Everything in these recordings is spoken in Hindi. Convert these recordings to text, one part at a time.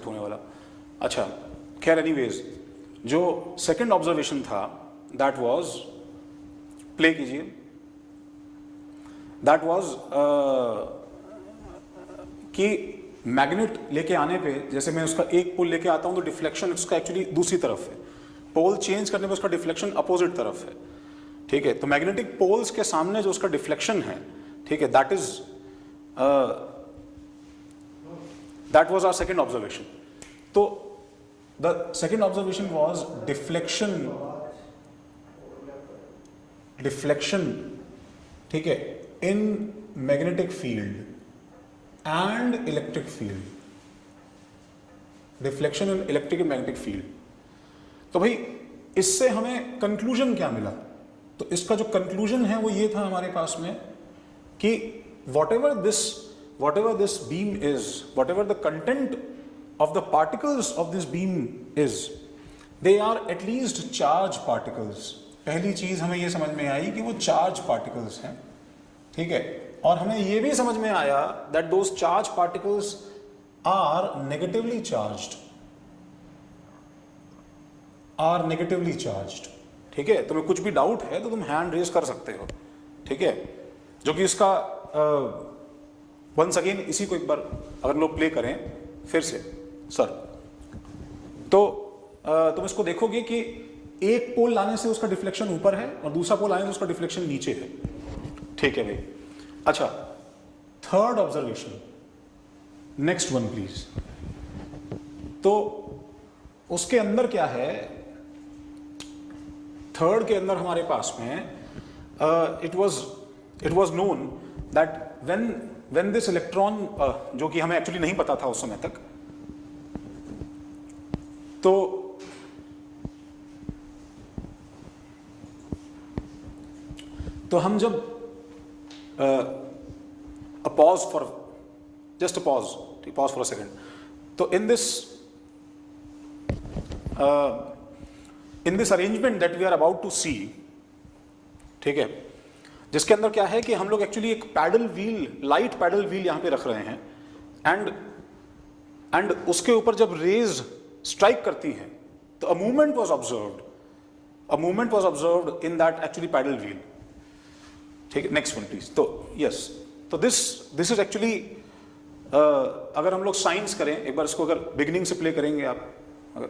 एक्सेप्ट होने वाला। अच्छा खैर, एनीवेज जो सेकंड ऑब्जर्वेशन था दैट वाज, प्ले कीजिए, दैट वाज कि मैग्नेट लेके आने पे, जैसे मैं उसका एक पोल लेके आता हूं तो डिफ्लेक्शन उसका एक्चुअली दूसरी तरफ है, पोल चेंज करने पे उसका डिफ्लेक्शन अपोजिट तरफ है, ठीक है। तो मैग्नेटिक पोल्स के सामने जो उसका डिफ्लेक्शन है, ठीक है, that was our second observation. तो the second observation was deflection, ठीक है, in magnetic field and electric field, deflection in electric and magnetic field. तो भाई इससे हमें कंक्लूजन क्या मिला? तो इसका जो कंक्लूजन है वो ये था हमारे पास में कि whatever this beam is, whatever the content of the particles of this beam is, they are at least charged particles। पहली चीज हमें ये समझ में आई कि वो चार्ज पार्टिकल्स हैं, ठीक है। और हमें ये भी समझ में आया that those charged particles are negatively charged, ठीक है। तुम्हें कुछ भी डाउट है तो तुम हैंड रेज कर सकते हो, ठीक है। जो कि इसका वंस अगेन इसी को एक बार अगर लोग प्ले करें फिर से सर, तो तुम इसको देखोगे कि एक पोल लाने से उसका डिफ्लेक्शन ऊपर है और दूसरा पोल आने से उसका डिफ्लेक्शन नीचे है, ठीक है भाई। अच्छा, third observation, next one please. तो उसके अंदर क्या है, थर्ड के अंदर हमारे पास में it was known that when this electron, जो कि हमें एक्चुअली नहीं पता था उस समय तक, तो हम जब पॉज फॉर अ सेकेंड, तो in this arrangement that we are about to see, ठीक है, जिसके अंदर क्या है कि हम लोग एक्चुअली एक paddle wheel, light paddle wheel यहां पे रख रहे हैं एंड उसके ऊपर जब रेज स्ट्राइक करती है तो a movement was observed in that actually paddle wheel, ठीक है। Next one please. तो यस, तो दिस इज एक्चुअली, अगर हम लोग साइंस करें एक बार इसको, अगर बिगिनिंग से प्ले करेंगे आप, अगर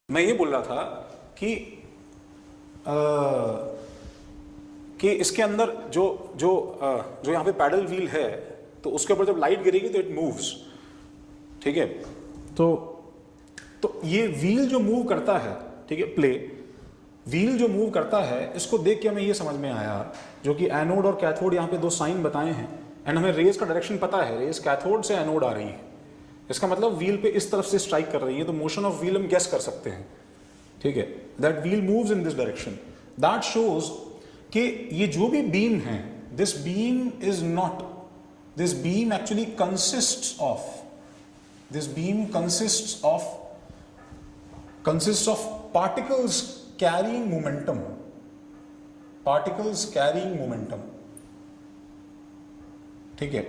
मैं ये बोल रहा था कि इसके अंदर जो यहाँ पे पैडल व्हील है, तो उसके ऊपर जब लाइट गिरेगी तो इट मूव्स, ठीक है। तो ये व्हील जो मूव करता है, ठीक है, प्ले व्हील जो मूव करता है, इसको देख के हमें ये समझ में आया, जो कि एनोड और कैथोड यहाँ पे दो साइन बताए हैं, एंड हमें रेज का डायरेक्शन पता है, रेज कैथोड से एनोड आ रही है, इसका मतलब व्हील पे इस तरफ से स्ट्राइक कर रही है, तो मोशन ऑफ व्हील हम गेस कर सकते हैं, ठीक है, that wheel moves in this direction. That shows कि ये जो भी बीम है, this beam actually consists of particles carrying momentum, ठीक है,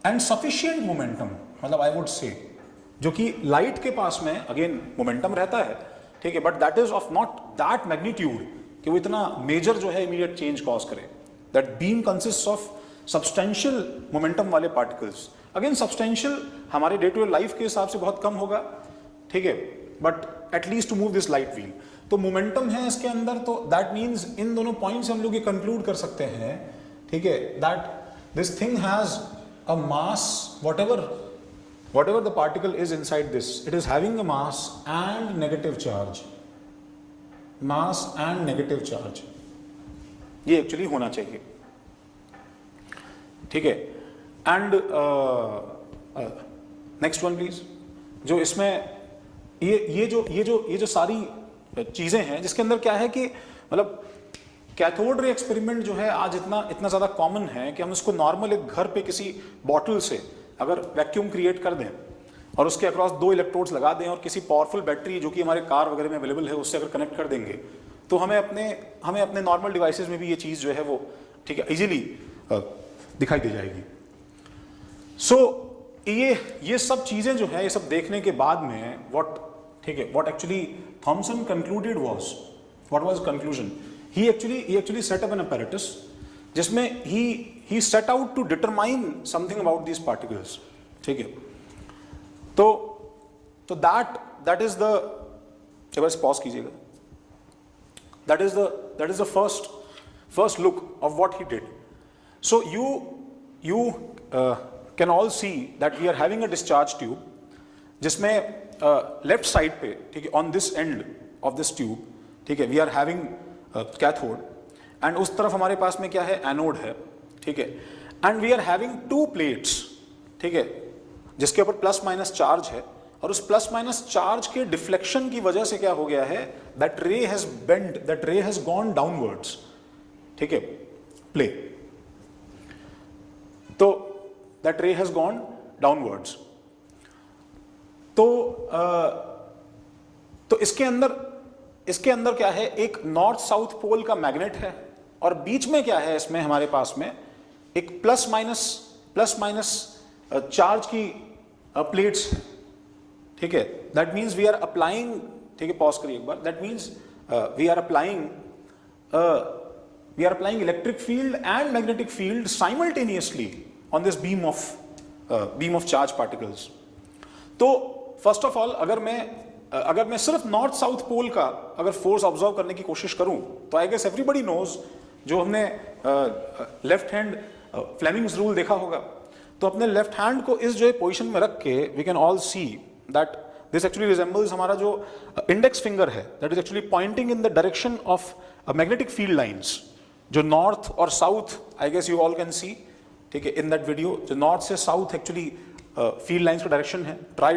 एंड सफिशिएंट मोमेंटम, मतलब आई वुड से, जो कि लाइट के पास में अगेन मोमेंटम रहता है, ठीक है, but that is of not that magnitude कि वो इतना मेजर जो है इमीडिएट चेंज कॉज करे। That beam consist of substantial momentum वाले पार्टिकल्स। अगेन सब्सटेंशियल हमारे डे टू डे लाइफ के हिसाब से बहुत कम होगा, ठीक है, but at least to move this light wheel, तो मोमेंटम है इसके अंदर। तो दैट मीन्स इन दोनों पॉइंट से हम लोग ये कंक्लूड कर सकते हैं, ठीक है, that this thing has a mass, whatever the particle is inside this, it is having a mass and negative charge, ये एक्चुअली होना चाहिए, ठीक है। And next one please. जो इसमें ये जो सारी चीजें हैं जिसके अंदर क्या है कि मतलब कैथोड रे एक्सपेरिमेंट जो है आज इतना ज्यादा कॉमन है कि हम इसको नॉर्मल एक घर पे किसी बॉटल से अगर वैक्यूम क्रिएट कर दें और उसके अक्रॉस 2 इलेक्ट्रोड्स लगा दें और किसी पावरफुल बैटरी जो कि हमारे कार वगैरह में अवेलेबल है उससे अगर कनेक्ट कर देंगे तो हमें अपने नॉर्मल डिवाइसेस में भी ये चीज़ जो है वो ठीक है इजीली दिखाई दे जाएगी। सो ये सब चीज़ें जो है ये सब देखने के बाद में what actually Thomson concluded what was conclusion, he actually set up an apparatus जिसमें he set out to determine something about these particles, ठीक है। तो that is the, एक बार पॉज कीजिएगा, that is the first look of what he did. So you can all see that we are having a discharge tube जिसमें लेफ्ट साइड पे ठीक है on this end of this tube ठीक है we are having cathode and उस तरफ हमारे पास में क्या है एनोड है ठीक है and we are having 2 plates ठीक है जिसके ऊपर प्लस माइनस चार्ज है और उस प्लस माइनस चार्ज के डिफ्लेक्शन की वजह से क्या हो गया है दैट रे हैज गॉन डाउनवर्ड्स ठीक है प्ले तो दैट रे हैज गॉन डाउनवर्ड्स तो इसके अंदर क्या है एक नॉर्थ साउथ पोल का मैग्नेट है और बीच में क्या है इसमें हमारे पास में एक प्लस माइनस चार्ज की प्लेट्स ठीक है that means we are applying ठीक है पॉज करिए एक बार that means we are applying electric field and magnetic field simultaneously on this beam of charge particles. तो फर्स्ट ऑफ ऑल अगर मैं सिर्फ नॉर्थ साउथ पोल का अगर फोर्स ऑब्जर्व करने की कोशिश करूं तो आई गेस एवरीबडी नोज जो हमने लेफ्ट हैंड फ्लेमिंग्स रूल देखा होगा तो अपने लेफ्ट हैंड को इस जो पोजीशन में रख के we can all see that this actually resembles हमारा जो इंडेक्स फिंगर है that is actually pointing in the direction of magnetic field lines जो नॉर्थ और south I guess you all can see ठीक है इन दैट वीडियो जो नॉर्थ से साउथ एक्चुअली फील्ड लाइंस का डायरेक्शन है ट्राई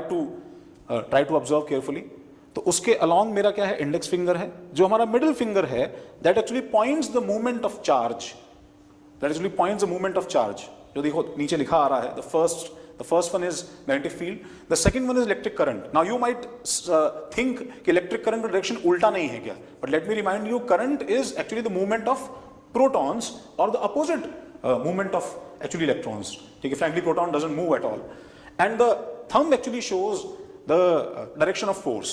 टू ऑब्जर्व केयरफुली। तो उसके अलॉन्ग मेरा क्या है इंडेक्स फिंगर है जो हमारा मिडिल फिंगर है that actually points the movement of charge जो देखो नीचे लिखा आ रहा है the first one is magnetic field the second one is electric current. Now you might think कि इलेक्ट्रिक करंट का डायरेक्शन उल्टा नहीं है क्या but let me remind you current is actually the movement of protons और the opposite movement of actually electrons ठीक है frankly proton doesn't move at all and the thumb actually shows the direction of force.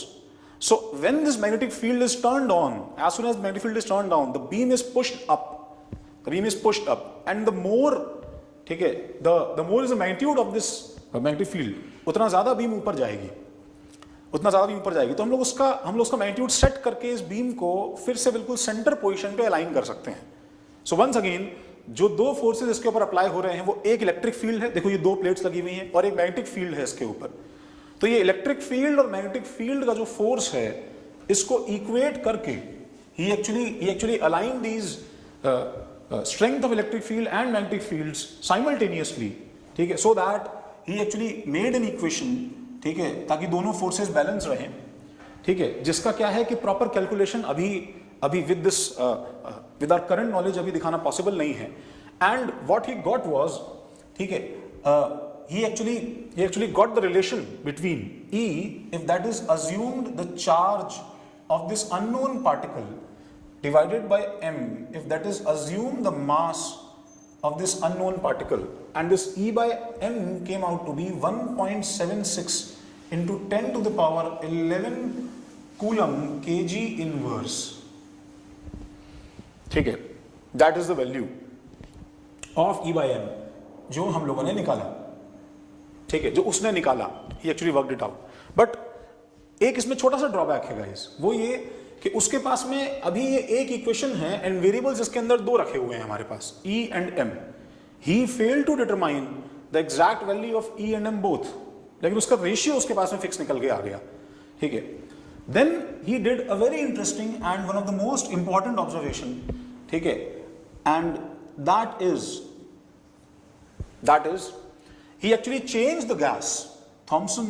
So when this magnetic field is turned on, as soon as magnetic field is turned on, the beam is pushed up. And the more ठीक है the more is the magnitude of this magnetic field, उतना ज्यादा बीम ऊपर जाएगी तो हम लोग उसका मैग्नीट्यूड सेट करके इस बीम को फिर से बिल्कुल सेंटर पोजीशन पे अलाइन कर सकते हैं। सो वंस अगेन जो 2 फोर्सेस इसके ऊपर अप्लाई हो रहे हैं वो एक इलेक्ट्रिक फील्ड है देखो ये 2 प्लेट्स लगी हुई हैं और एक मैग्नेटिक फील्ड है इसके ऊपर। तो ये इलेक्ट्रिक फील्ड और मैग्नेटिक फील्ड का जो फोर्स है इसको इक्वेट करके ही actually align these strength of electric field and magnetic fields simultaneously ठीक है so that he actually made an equation ठीक है ताकि दोनों फोर्सेस बैलेंस रहें ठीक है जिसका क्या है कि प्रॉपर कैलकुलेशन अभी विद आवर करंट नॉलेज अभी दिखाना पॉसिबल नहीं है and what he got was ठीक है he actually got the relation between E if that is assumed the charge of this unknown particle divided by m if that is assumed the mass of this unknown particle and this E by m came out to be 1.76 into 10 to the power 11 coulomb kg inverse ठीक है that is the value of E by m जो हम लोगों ने निकाला ठीक है जो उसने निकाला he actually worked it out but एक इसमें छोटा सा ड्रॉबैक है गाइस वो ये कि उसके पास में अभी ये एक इक्वेशन है एंड वेरिएबल्स इसके अंदर 2 रखे हुए हैं हमारे पास E and M he failed to determine the exact value of E and M both लेकिन उसका रेशियो उसके पास में फिक्स निकल के आ गया ठीक है। Then he did a very interesting and one of the most important observation ठीक है and that is he actually changed the gas. Thomson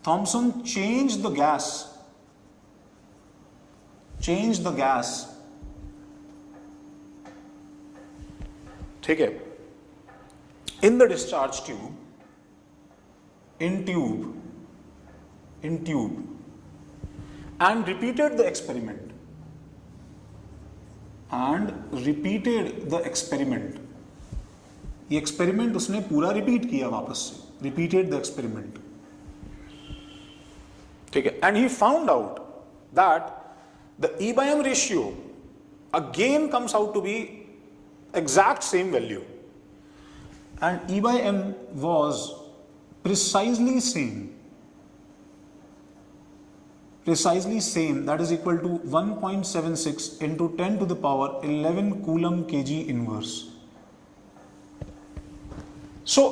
Thomson change the gas, ठीक है, in the discharge tube, in tube and repeated the experiment ये एक्सपेरिमेंट उसने पूरा रिपीट किया वापस से, रिपीटेड द एक्सपेरिमेंट, ठीक है, and he found out that the E/M ratio again comes out to be exact same value and E/M was precisely same, that is equal to 1.76 into 10 to the power 11 coulomb kg inverse. So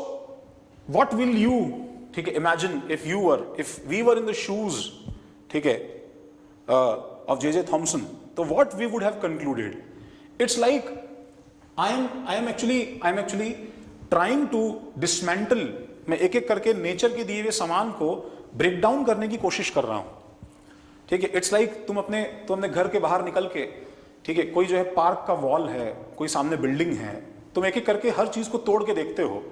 what will you, ठीक है, imagine if we were in the shoes, ठीक है, of J.J. Thomson, so what we would have concluded? It's like I am actually trying to dismantle, मैं एक एक करके नेचर के दिए हुए सामान को ब्रेक डाउन करने की कोशिश कर रहा हूं, ठीक है। इट्स लाइक तुम अपने घर के बाहर निकल के, ठीक है, कोई जो है पार्क का वॉल है, कोई सामने बिल्डिंग है, तुम एक एक करके हर चीज को तोड़ के देखते हो,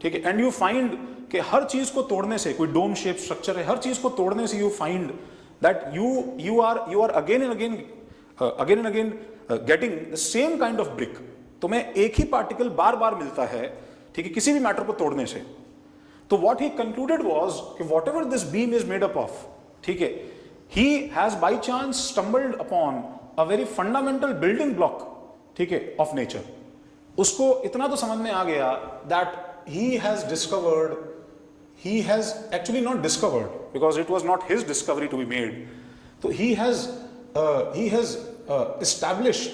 ठीक है, एंड यू फाइंड कि हर चीज को तोड़ने से, कोई डोम शेप स्ट्रक्चर है, हर चीज को तोड़ने से you find that you are again and again getting the same kind of brick. तुम्हें एक ही पार्टिकल बार बार मिलता है, ठीक है, किसी भी मैटर को तोड़ने से। तो व्हाट ही कंक्लूडेड वाज कि whatever this beam is made up of, ठीक है, he has by chance stumbled upon a very fundamental building block, ठीक है, ऑफ नेचर। उसको इतना तो समझ में आ गया that he has actually not discovered, because it was not his discovery to be made. So he has established,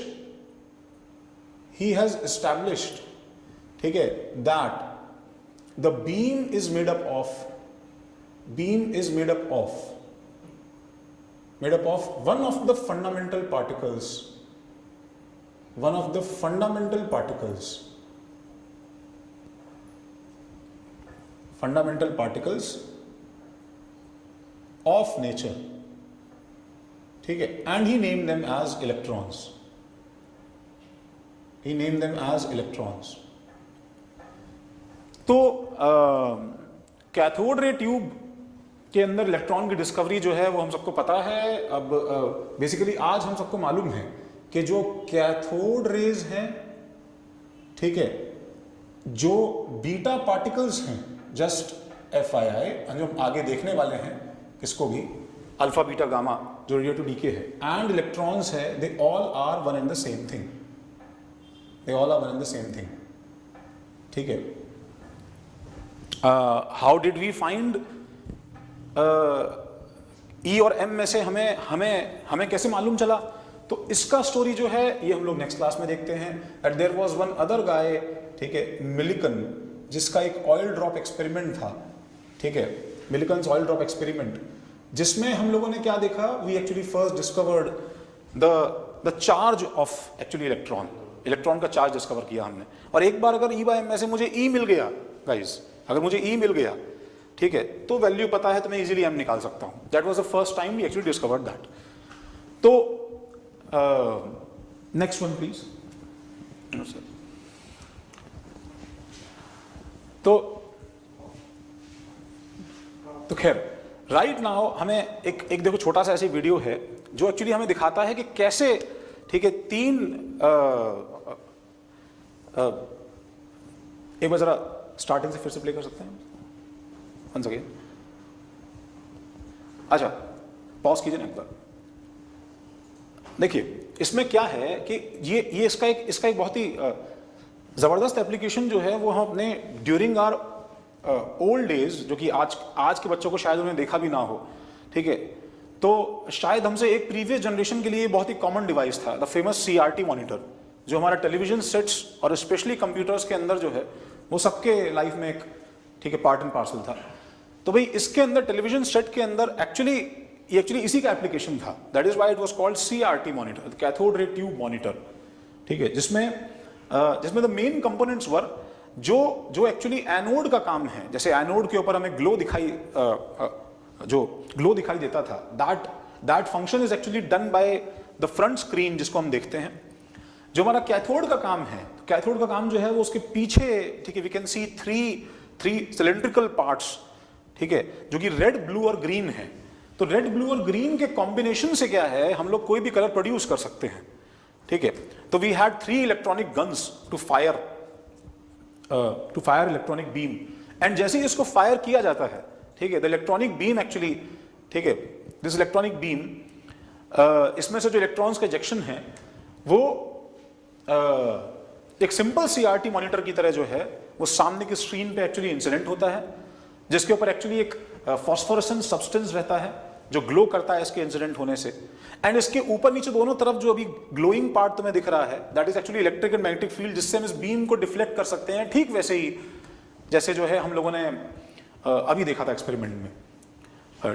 ठीक है, that the beam is made up of one of the fundamental particles of nature, ठीक है, and he named them as electrons. तो कैथोड रे ट्यूब के अंदर इलेक्ट्रॉन की डिस्कवरी जो है वो हम सबको पता है। अब बेसिकली आज हम सबको मालूम है कि जो कैथोड रेज हैं, ठीक है, जो बीटा पार्टिकल्स हैं, जस्ट FYI, जो आगे देखने वाले हैं किसको भी, अल्फा बीटा गामा जो रेडियो टू डीके है, एंड इलेक्ट्रॉन्स है, they all are one and the same thing, ठीक है। How did we find E और M में से हमें कैसे मालूम चला? तो इसका स्टोरी जो है ये हम लोग नेक्स्ट क्लास में देखते हैं। Eight there was one other guy, ठीक है, मिलिकन, जिसका एक ऑयल ड्रॉप एक्सपेरिमेंट था, ठीक है, मिलिकन्स ऑयल ड्रॉप एक्सपेरिमेंट, जिसमें हम लोगों ने क्या देखा, we actually first discovered the charge of actually electron का चार्ज डिस्कवर किया हमने। और एक बार अगर E/M में से मुझे E मिल गया गाइस, अगर मुझे E मिल गया, ठीक है, तो वैल्यू पता है तो मैं इजीली M निकाल सकता हूं। That was the first time we actually discovered that. तो नेक्स्ट वन प्लीज। तो खैर राइट नाउ हमें एक देखो छोटा सा ऐसी वीडियो है जो एक्चुअली हमें दिखाता है कि कैसे, ठीक है, एक बार जरा स्टार्टिंग से फिर से प्ले कर सकते हैं वंस अगेन। अच्छा पॉज कीजिए ना एक बार। देखिए इसमें क्या है कि ये इसका एक बहुत ही जबरदस्त एप्लीकेशन जो है वो हम अपने ड्यूरिंग आवर ओल्ड डेज, जो कि आज के बच्चों को शायद उन्हें देखा भी ना हो, ठीक है, तो शायद हमसे एक प्रीवियस जनरेशन के लिए बहुत ही कॉमन डिवाइस था, द फेमस CRT मॉनिटर, जो हमारा टेलीविजन सेट्स और स्पेशली कंप्यूटर्स के अंदर जो है वो सबके लाइफ में एक, ठीक है, पार्ट एंड पार्सल था। तो भाई इसके अंदर टेलीविजन सेट के अंदर एक्चुअली इसी का एप्लीकेशन था। That is why it was called CRT monitor, cathode ray tube monitor, ठीक है, जिसमें द मेन कंपोनेंट्स वर जो एक्चुअली एनोड का काम है। जैसे एनोड के ऊपर हमें ग्लो दिखाई जो ग्लो दिखाई देता था, that function is actually done by the front screen जिसको हम देखते हैं। जो हमारा कैथोड का काम है, कैथोड का काम जो है वो उसके पीछे, ठीक है, we can see three cylindrical parts, ठीक है, जो कि रेड, ब्लू और ग्रीन है। तो रेड, ब्लू और ग्रीन के कॉम्बिनेशन से क्या है, हम लोग कोई भी कलर प्रोड्यूस कर सकते हैं, ठीक है। तो we had 3 electronic guns to fire electronic beam, and जैसे ही इसको फायर किया जाता है, ठीक है, द इलेक्ट्रॉनिक बीम एक्चुअली, ठीक है, दिस इलेक्ट्रॉनिक बीम, इसमें से जो इलेक्ट्रॉन्स का इजेक्शन है वो एक सिंपल CRT मॉनिटर की तरह जो है वो सामने की स्क्रीन पे एक्चुअली इंसिडेंट होता है, जिसके ऊपर एक्चुअली एक फॉस्फोरेसेंट सब्सटेंस रहता है जो ग्लो करता है इसके इंसिडेंट होने से, एंड इसके ऊपर नीचे दोनों तरफ जो अभी ग्लोइंग पार्ट तुम्हें दिख रहा है, that is actually electric and magnetic field, जिससे हम इस बीम को डिफ्लेक्ट कर सकते हैं, ठीक वैसे ही जैसे जो है हम लोगों ने अभी देखा था एक्सपेरिमेंट में,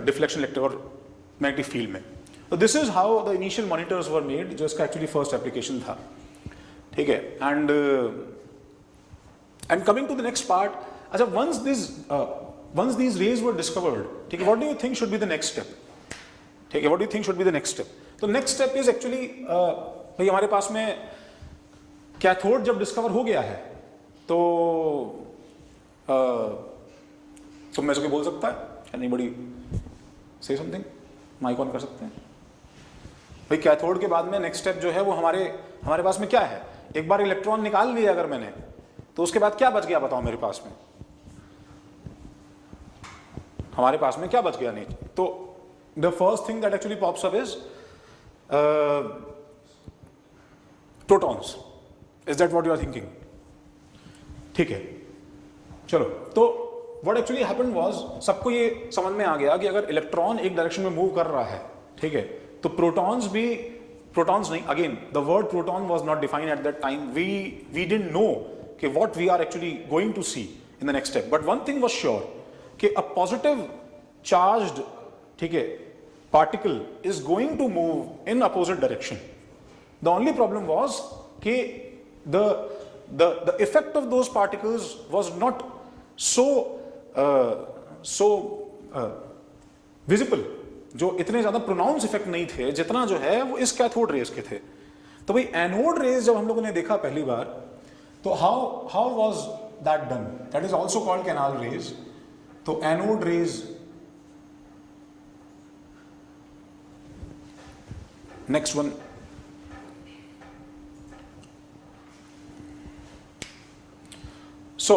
डिफ्लेक्शन इलेक्ट्रिक और मैग्नेटिक फील्ड में। तो this is how the initial monitors were made, जो इसका एक्चुअली फर्स्ट एप्लीकेशन था, ठीक है। And coming to the next part, अच्छा, once these rays were discovered, ठीक है, what do you think should be the next step? ठीक है, what do you think should be the next step? तो next step is actually, भाई हमारे पास में कैथोड जब डिस्कवर हो गया है तो में से कोई बोल सकता है? Anybody say something? Mic on कर सकते हैं भाई। कैथोड के बाद में नेक्स्ट स्टेप जो है वो हमारे पास में क्या है? एक बार इलेक्ट्रॉन निकाल लिया अगर मैंने, तो उसके बाद क्या बच गया बताओ मेरे पास में? हमारे पास में क्या बच गया? नहीं। तो the first thing that actually pops up is protons. Is that what you are thinking? ठीक है, चलो। तो व्हाट एक्चुअली हैपेंड वाज, सबको ये समझ में आ गया कि अगर इलेक्ट्रॉन एक डायरेक्शन में मूव कर रहा है, ठीक है, तो प्रोटॉन्स नहीं, again the word proton was not defined at that time, we didn't know कि what we are actually going to see in the next step, but one thing was sure कि अ पॉजिटिव चार्ज्ड, ठीक है, particle is going to move in opposite direction. The only problem was कि the effect of those particles was not so visible, जो इतने ज्यादा प्रोनाउंस इफेक्ट नहीं थे जितना जो है वो इस कैथोड रेज के थे। तो भाई एनोड रेज जब हम लोगों ने देखा पहली बार, तो how was that done? That is also called canal raise. तो एनोड रेज, नेक्स्ट वन, सो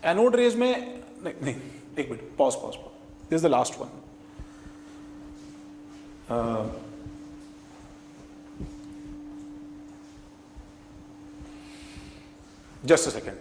एनोड रेज में नहीं, एक minute, pause, this is the last one. Just a second.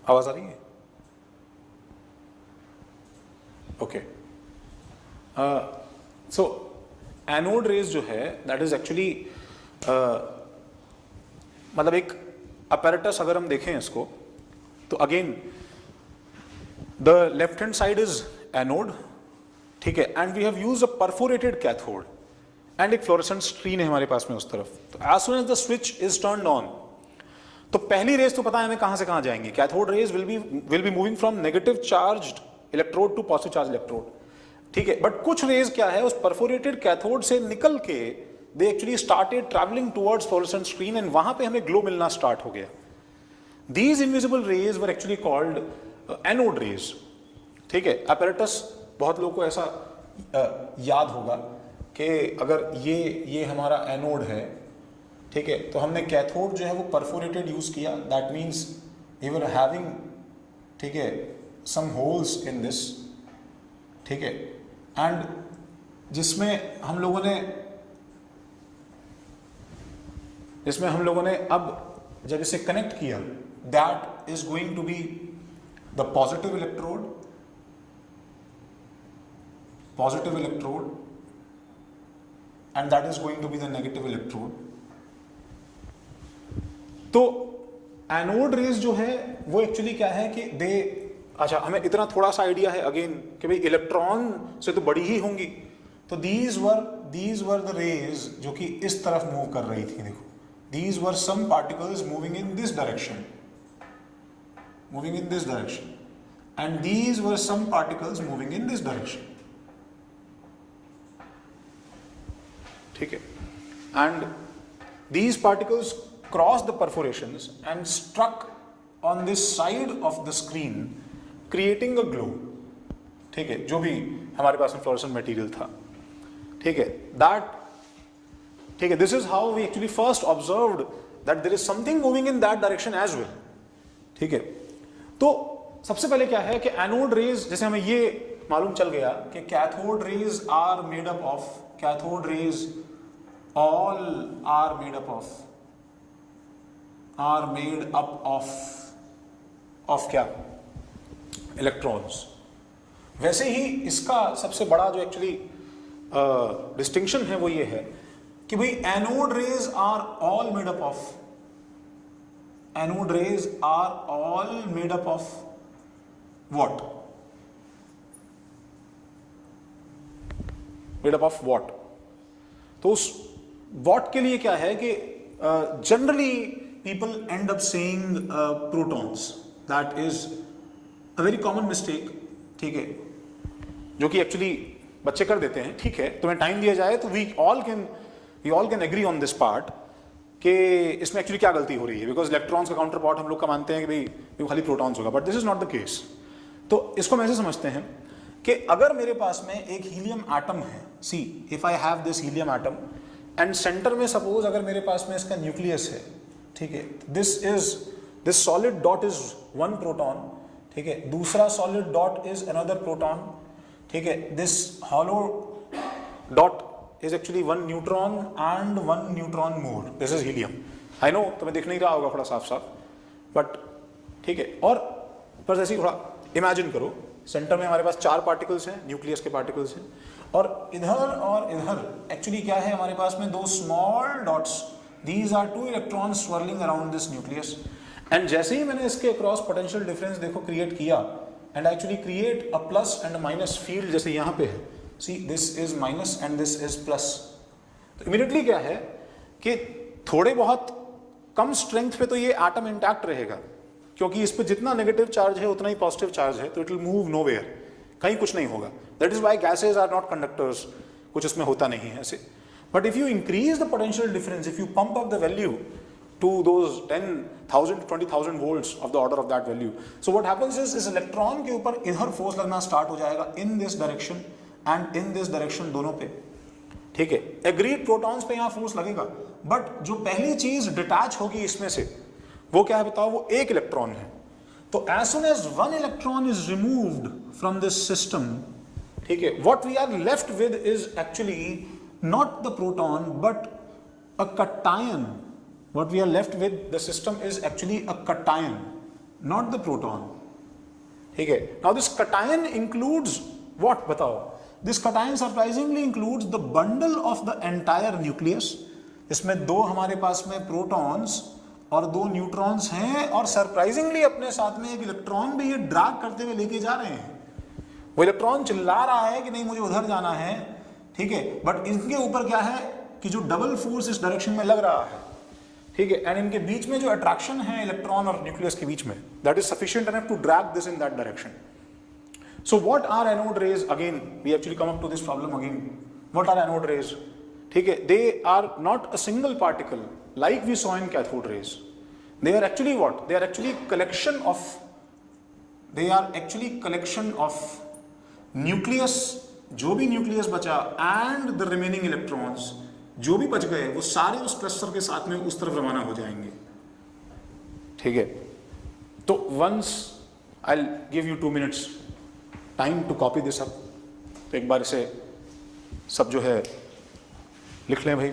आवाज आ रही है? ओके। सो एनोड रेज जो है दैट इज एक्चुअली, मतलब एक अपैरेटस अगर हम देखें इसको, तो again the left hand side is anode, ठीक है, and we have used a perforated cathode and एक फ्लोरेसेंट स्क्रीन है हमारे पास में उस तरफ। तो as soon as the switch is turned on, तो पहली रेज तो पता है हमें कहां से कहां जाएंगी, cathode rays will be moving from negative charged electrode to positive charge electrode, ठीक है। बट कुछ रेज क्या है, उस परफोरेटेड कैथोड से निकल के they actually started travelling towards fluorescent screen and वहां पे हमें ग्लो मिलना स्टार्ट हो गया। These invisible raise were actually called anode rays, ठीक है। apparatus बहुत लोगों को ऐसा याद होगा कि अगर ये हमारा एनोड है, ठीक है, तो हमने कैथोड जो है वो परफोरेटेड यूज किया, that means we were having, ठीक है, सम होल्स इन दिस, ठीक है, एंड जिसमें हम लोगों ने अब जब इसे कनेक्ट किया, that is going to be the positive electrode and that is going to be the negative electrode. तो एनोड रेज जो है वो एक्चुअली क्या है कि अच्छा हमें इतना थोड़ा सा आइडिया है अगेन कि भाई इलेक्ट्रॉन से तो बड़ी ही होंगी, तो दीज वर द रेज जो कि इस तरफ मूव कर रही थी। देखो, these were some particles moving in this direction, and these were some particles moving in this direction, ठीक है, and these particles crossed the perforations and struck on this side of the screen creating a glow, ठीक है, जो भी हमारे पास में फ्लोरोसेंट मटेरियल था, ठीक है, that, ठीक है, this is how we actually first observed that there is something moving in that direction as well, ठीक है। तो सबसे पहले क्या है कि एनोड रेज, जैसे हमें ये मालूम चल गया कि cathode rays are made up of, cathode rays all are made up of क्या, इलेक्ट्रॉन्स। वैसे ही इसका सबसे बड़ा जो एक्चुअली डिस्टिंक्शन है वो ये है कि भाई anode rays are all made up of what, made up of what. तो उस व्हाट के लिए क्या है कि generally people end up saying protons, that is a very common mistake, ठीक है, जो कि एक्चुअली बच्चे कर देते हैं, ठीक है। तुम्हें टाइम दिया जाए तो we all can agree on this part कि इसमें एक्चुअली क्या गलती हो रही है, बिकॉज इलेक्ट्रॉन्स का काउंटर पार्ट हम लोग का मानते हैं कि भाई खाली प्रोटॉन्स होगा, but this is not the case. तो इसको हम ऐसे समझते हैं कि अगर मेरे पास में एक हीलियम एटम है, see if I have this helium atom and centre में सपोज अगर मेरे पास में इसका न्यूक्लियस है, ठीक है, this solid dot is one proton, ठीक है, दूसरा solid dot is another proton, ठीक है, this hollow dot is actually one neutron and one neutron more, this is helium, I know तुम्हें दिख नहीं रहा होगा थोड़ा साफ साफ, बट ठीक है। और पर जैसे थोड़ा इमेजिन करो, सेंटर में हमारे पास 4 पार्टिकल्स हैं, न्यूक्लियस के पार्टिकल्स हैं, और इधर एक्चुअली क्या है, हमारे पास में 2 small dots, these are 2 electrons swirling around this nucleus, and जैसे ही मैंने इसके अक्रॉस पोटेंशियल डिफरेंस देखो क्रिएट किया and actually create a plus and minus field, जैसे यहाँ पे है, see this is minus and this is plus, तो इमीडिएटली क्या है कि थोड़े बहुत कम स्ट्रेंथ पे तो ये एटम इंटैक्ट रहेगा, क्योंकि इस पे जितना नेगेटिव चार्ज है उतना ही पॉजिटिव चार्ज है, तो इट विल मूव नोवेयर, कहीं कुछ नहीं होगा। That is why gases are not conductors, कुछ इसमें होता नहीं है ऐसे। But if you increase the potential difference, if you pump up the value to those 10,000 to 20,000 volts of the order of that value, so what happens is इस इलेक्ट्रॉन के ऊपर इधर फोर्स लगना स्टार्ट हो जाएगा in this direction and in this direction, दोनों पे, ठीक है। एग्रीड प्रोटॉन्स पे यहाँ फोर्स लगेगा, बट जो पहली चीज डिटैच होगी इसमें से वो क्या है बताओ, वो एक इलेक्ट्रॉन है। तो as soon as one electron is removed from this system, ठीक है, what we are left with is actually not the proton but a cation. What we are left with, the system is actually a cation, not the proton, ठीक है। Now this cation includes what, बताओ? This cation surprisingly includes the bundle of the entire nucleus. इसमें 2 हमारे पास में प्रोटॉन्स और 2 न्यूट्रॉन्स हैं, और सरप्राइजिंगली अपने साथ में एक इलेक्ट्रॉन भी ये ड्रैग करते हुए लेके जा रहे हैं। वो इलेक्ट्रॉन चिल्ला रहा है कि नहीं मुझे उधर जाना है, ठीक है, बट इनके ऊपर क्या है कि जो डबल फोर्स इस डायरेक्शन में लग रहा है, ठीक है, एंड इनके बीच में जो अट्रैक्शन है इलेक्ट्रॉन और न्यूक्लियस के बीच में, that is sufficient enough to drag this in that direction. So what are anode rays? Again, we actually come up to this problem again. What are anode rays? ठीक है, they are not a single particle like we saw in cathode rays. They are actually what? They are actually collection of nucleus, जो भी न्यूक्लियस बचा एंड द रिमेनिंग इलेक्ट्रॉन्स, जो भी बच गए वो सारे उस क्लस्टर के साथ में उस तरफ रवाना हो जाएंगे. ठीक है, तो once I give you 2 minutes time to copy this up, तो एक बार इसे सब जो है लिख लें भाई.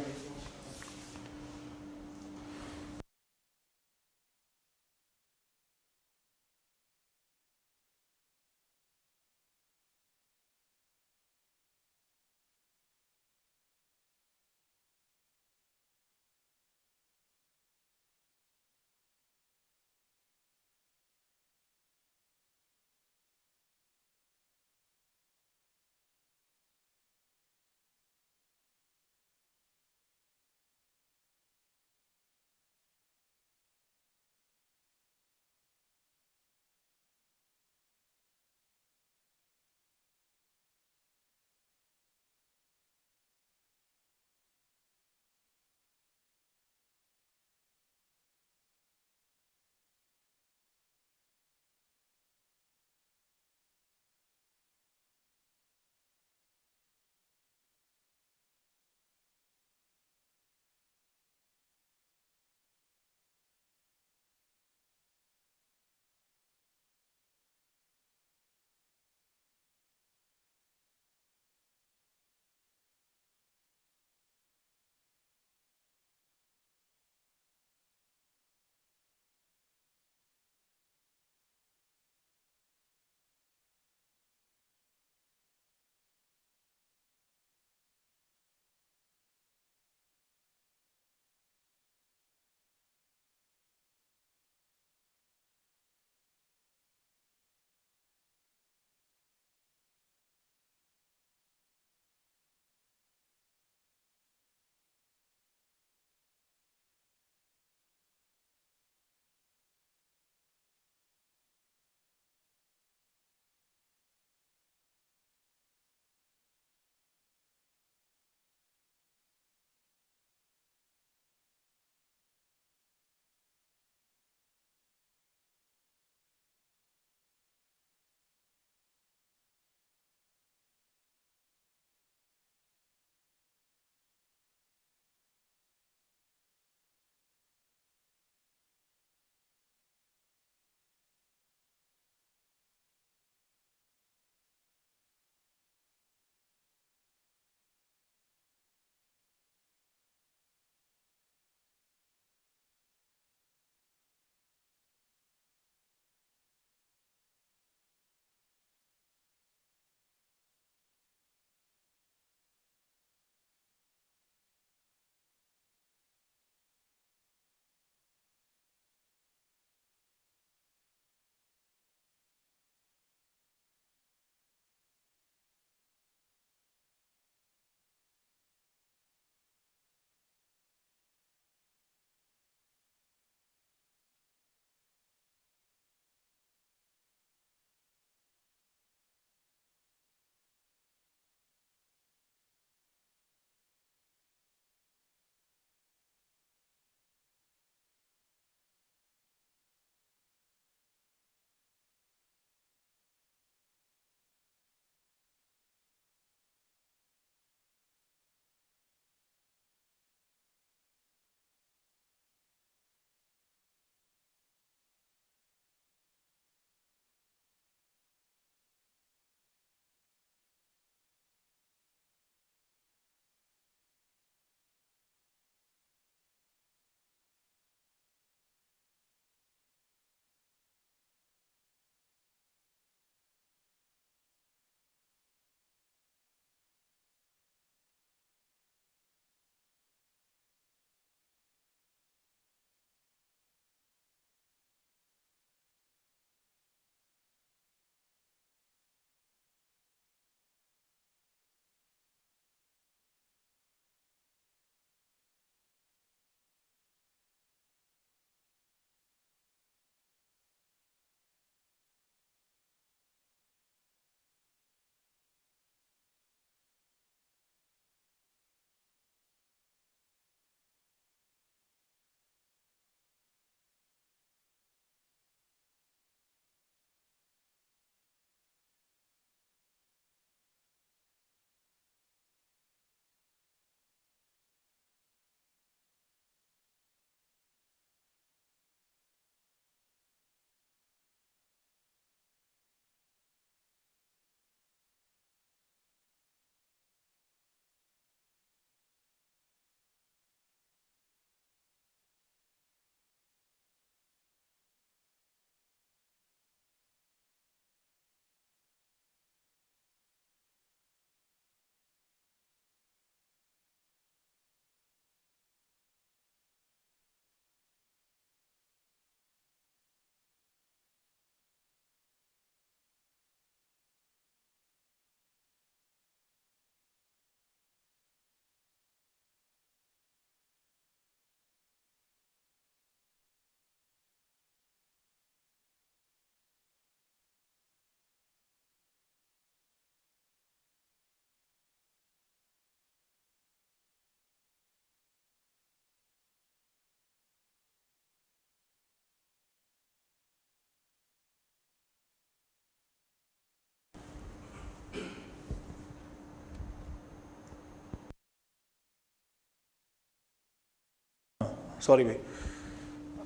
सॉरी भाई,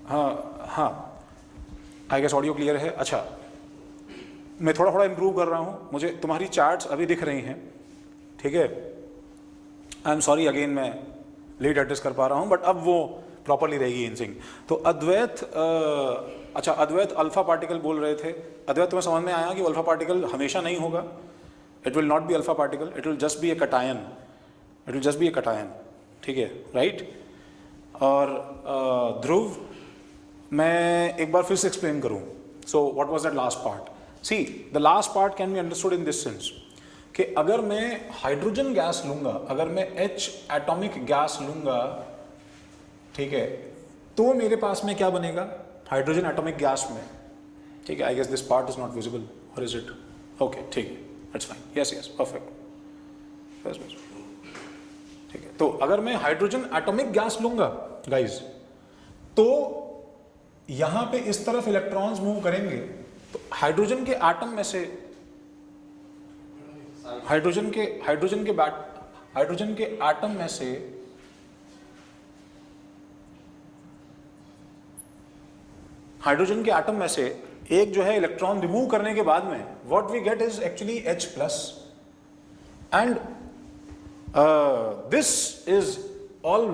हाँ हाँ, आई गेस ऑडियो क्लियर है। अच्छा, मैं थोड़ा थोड़ा इम्प्रूव कर रहा हूँ, मुझे तुम्हारी चार्ट्स अभी दिख रही हैं, ठीक है। आई एम सॉरी अगेन, मैं लेट एडजस्ट कर पा रहा हूँ, बट अब वो प्रॉपरली रहेगी इन सिंक। तो अद्वैत, अच्छा अद्वैत अल्फा पार्टिकल बोल रहे थे। अद्वैत तुम्हें समझ में आया कि अल्फा पार्टिकल हमेशा नहीं होगा, it will not be alpha particle, it will just be A cation, it will just be A cation, ठीक है, राइट। और ध्रुव, मैं एक बार फिर से एक्सप्लेन करूँ। So what was that last part? See, the last part can be understood in this sense कि अगर मैं हाइड्रोजन गैस लूंगा, अगर मैं H एटॉमिक गैस लूंगा, ठीक है, तो मेरे पास में क्या बनेगा हाइड्रोजन एटॉमिक गैस में, ठीक है। I guess this part is not visible, or is it? Okay, ठीक है, that's fine, yes yes, perfect, बस बस, ठीक है। तो अगर मैं हाइड्रोजन एटॉमिक गैस लूंगा गाइज, तो यहां पे इस तरफ इलेक्ट्रॉन्स मूव करेंगे, तो हाइड्रोजन के एटम में से हाइड्रोजन के एटम में से एक जो है इलेक्ट्रॉन रिमूव करने के बाद में what we get is actually H plus, and this is all,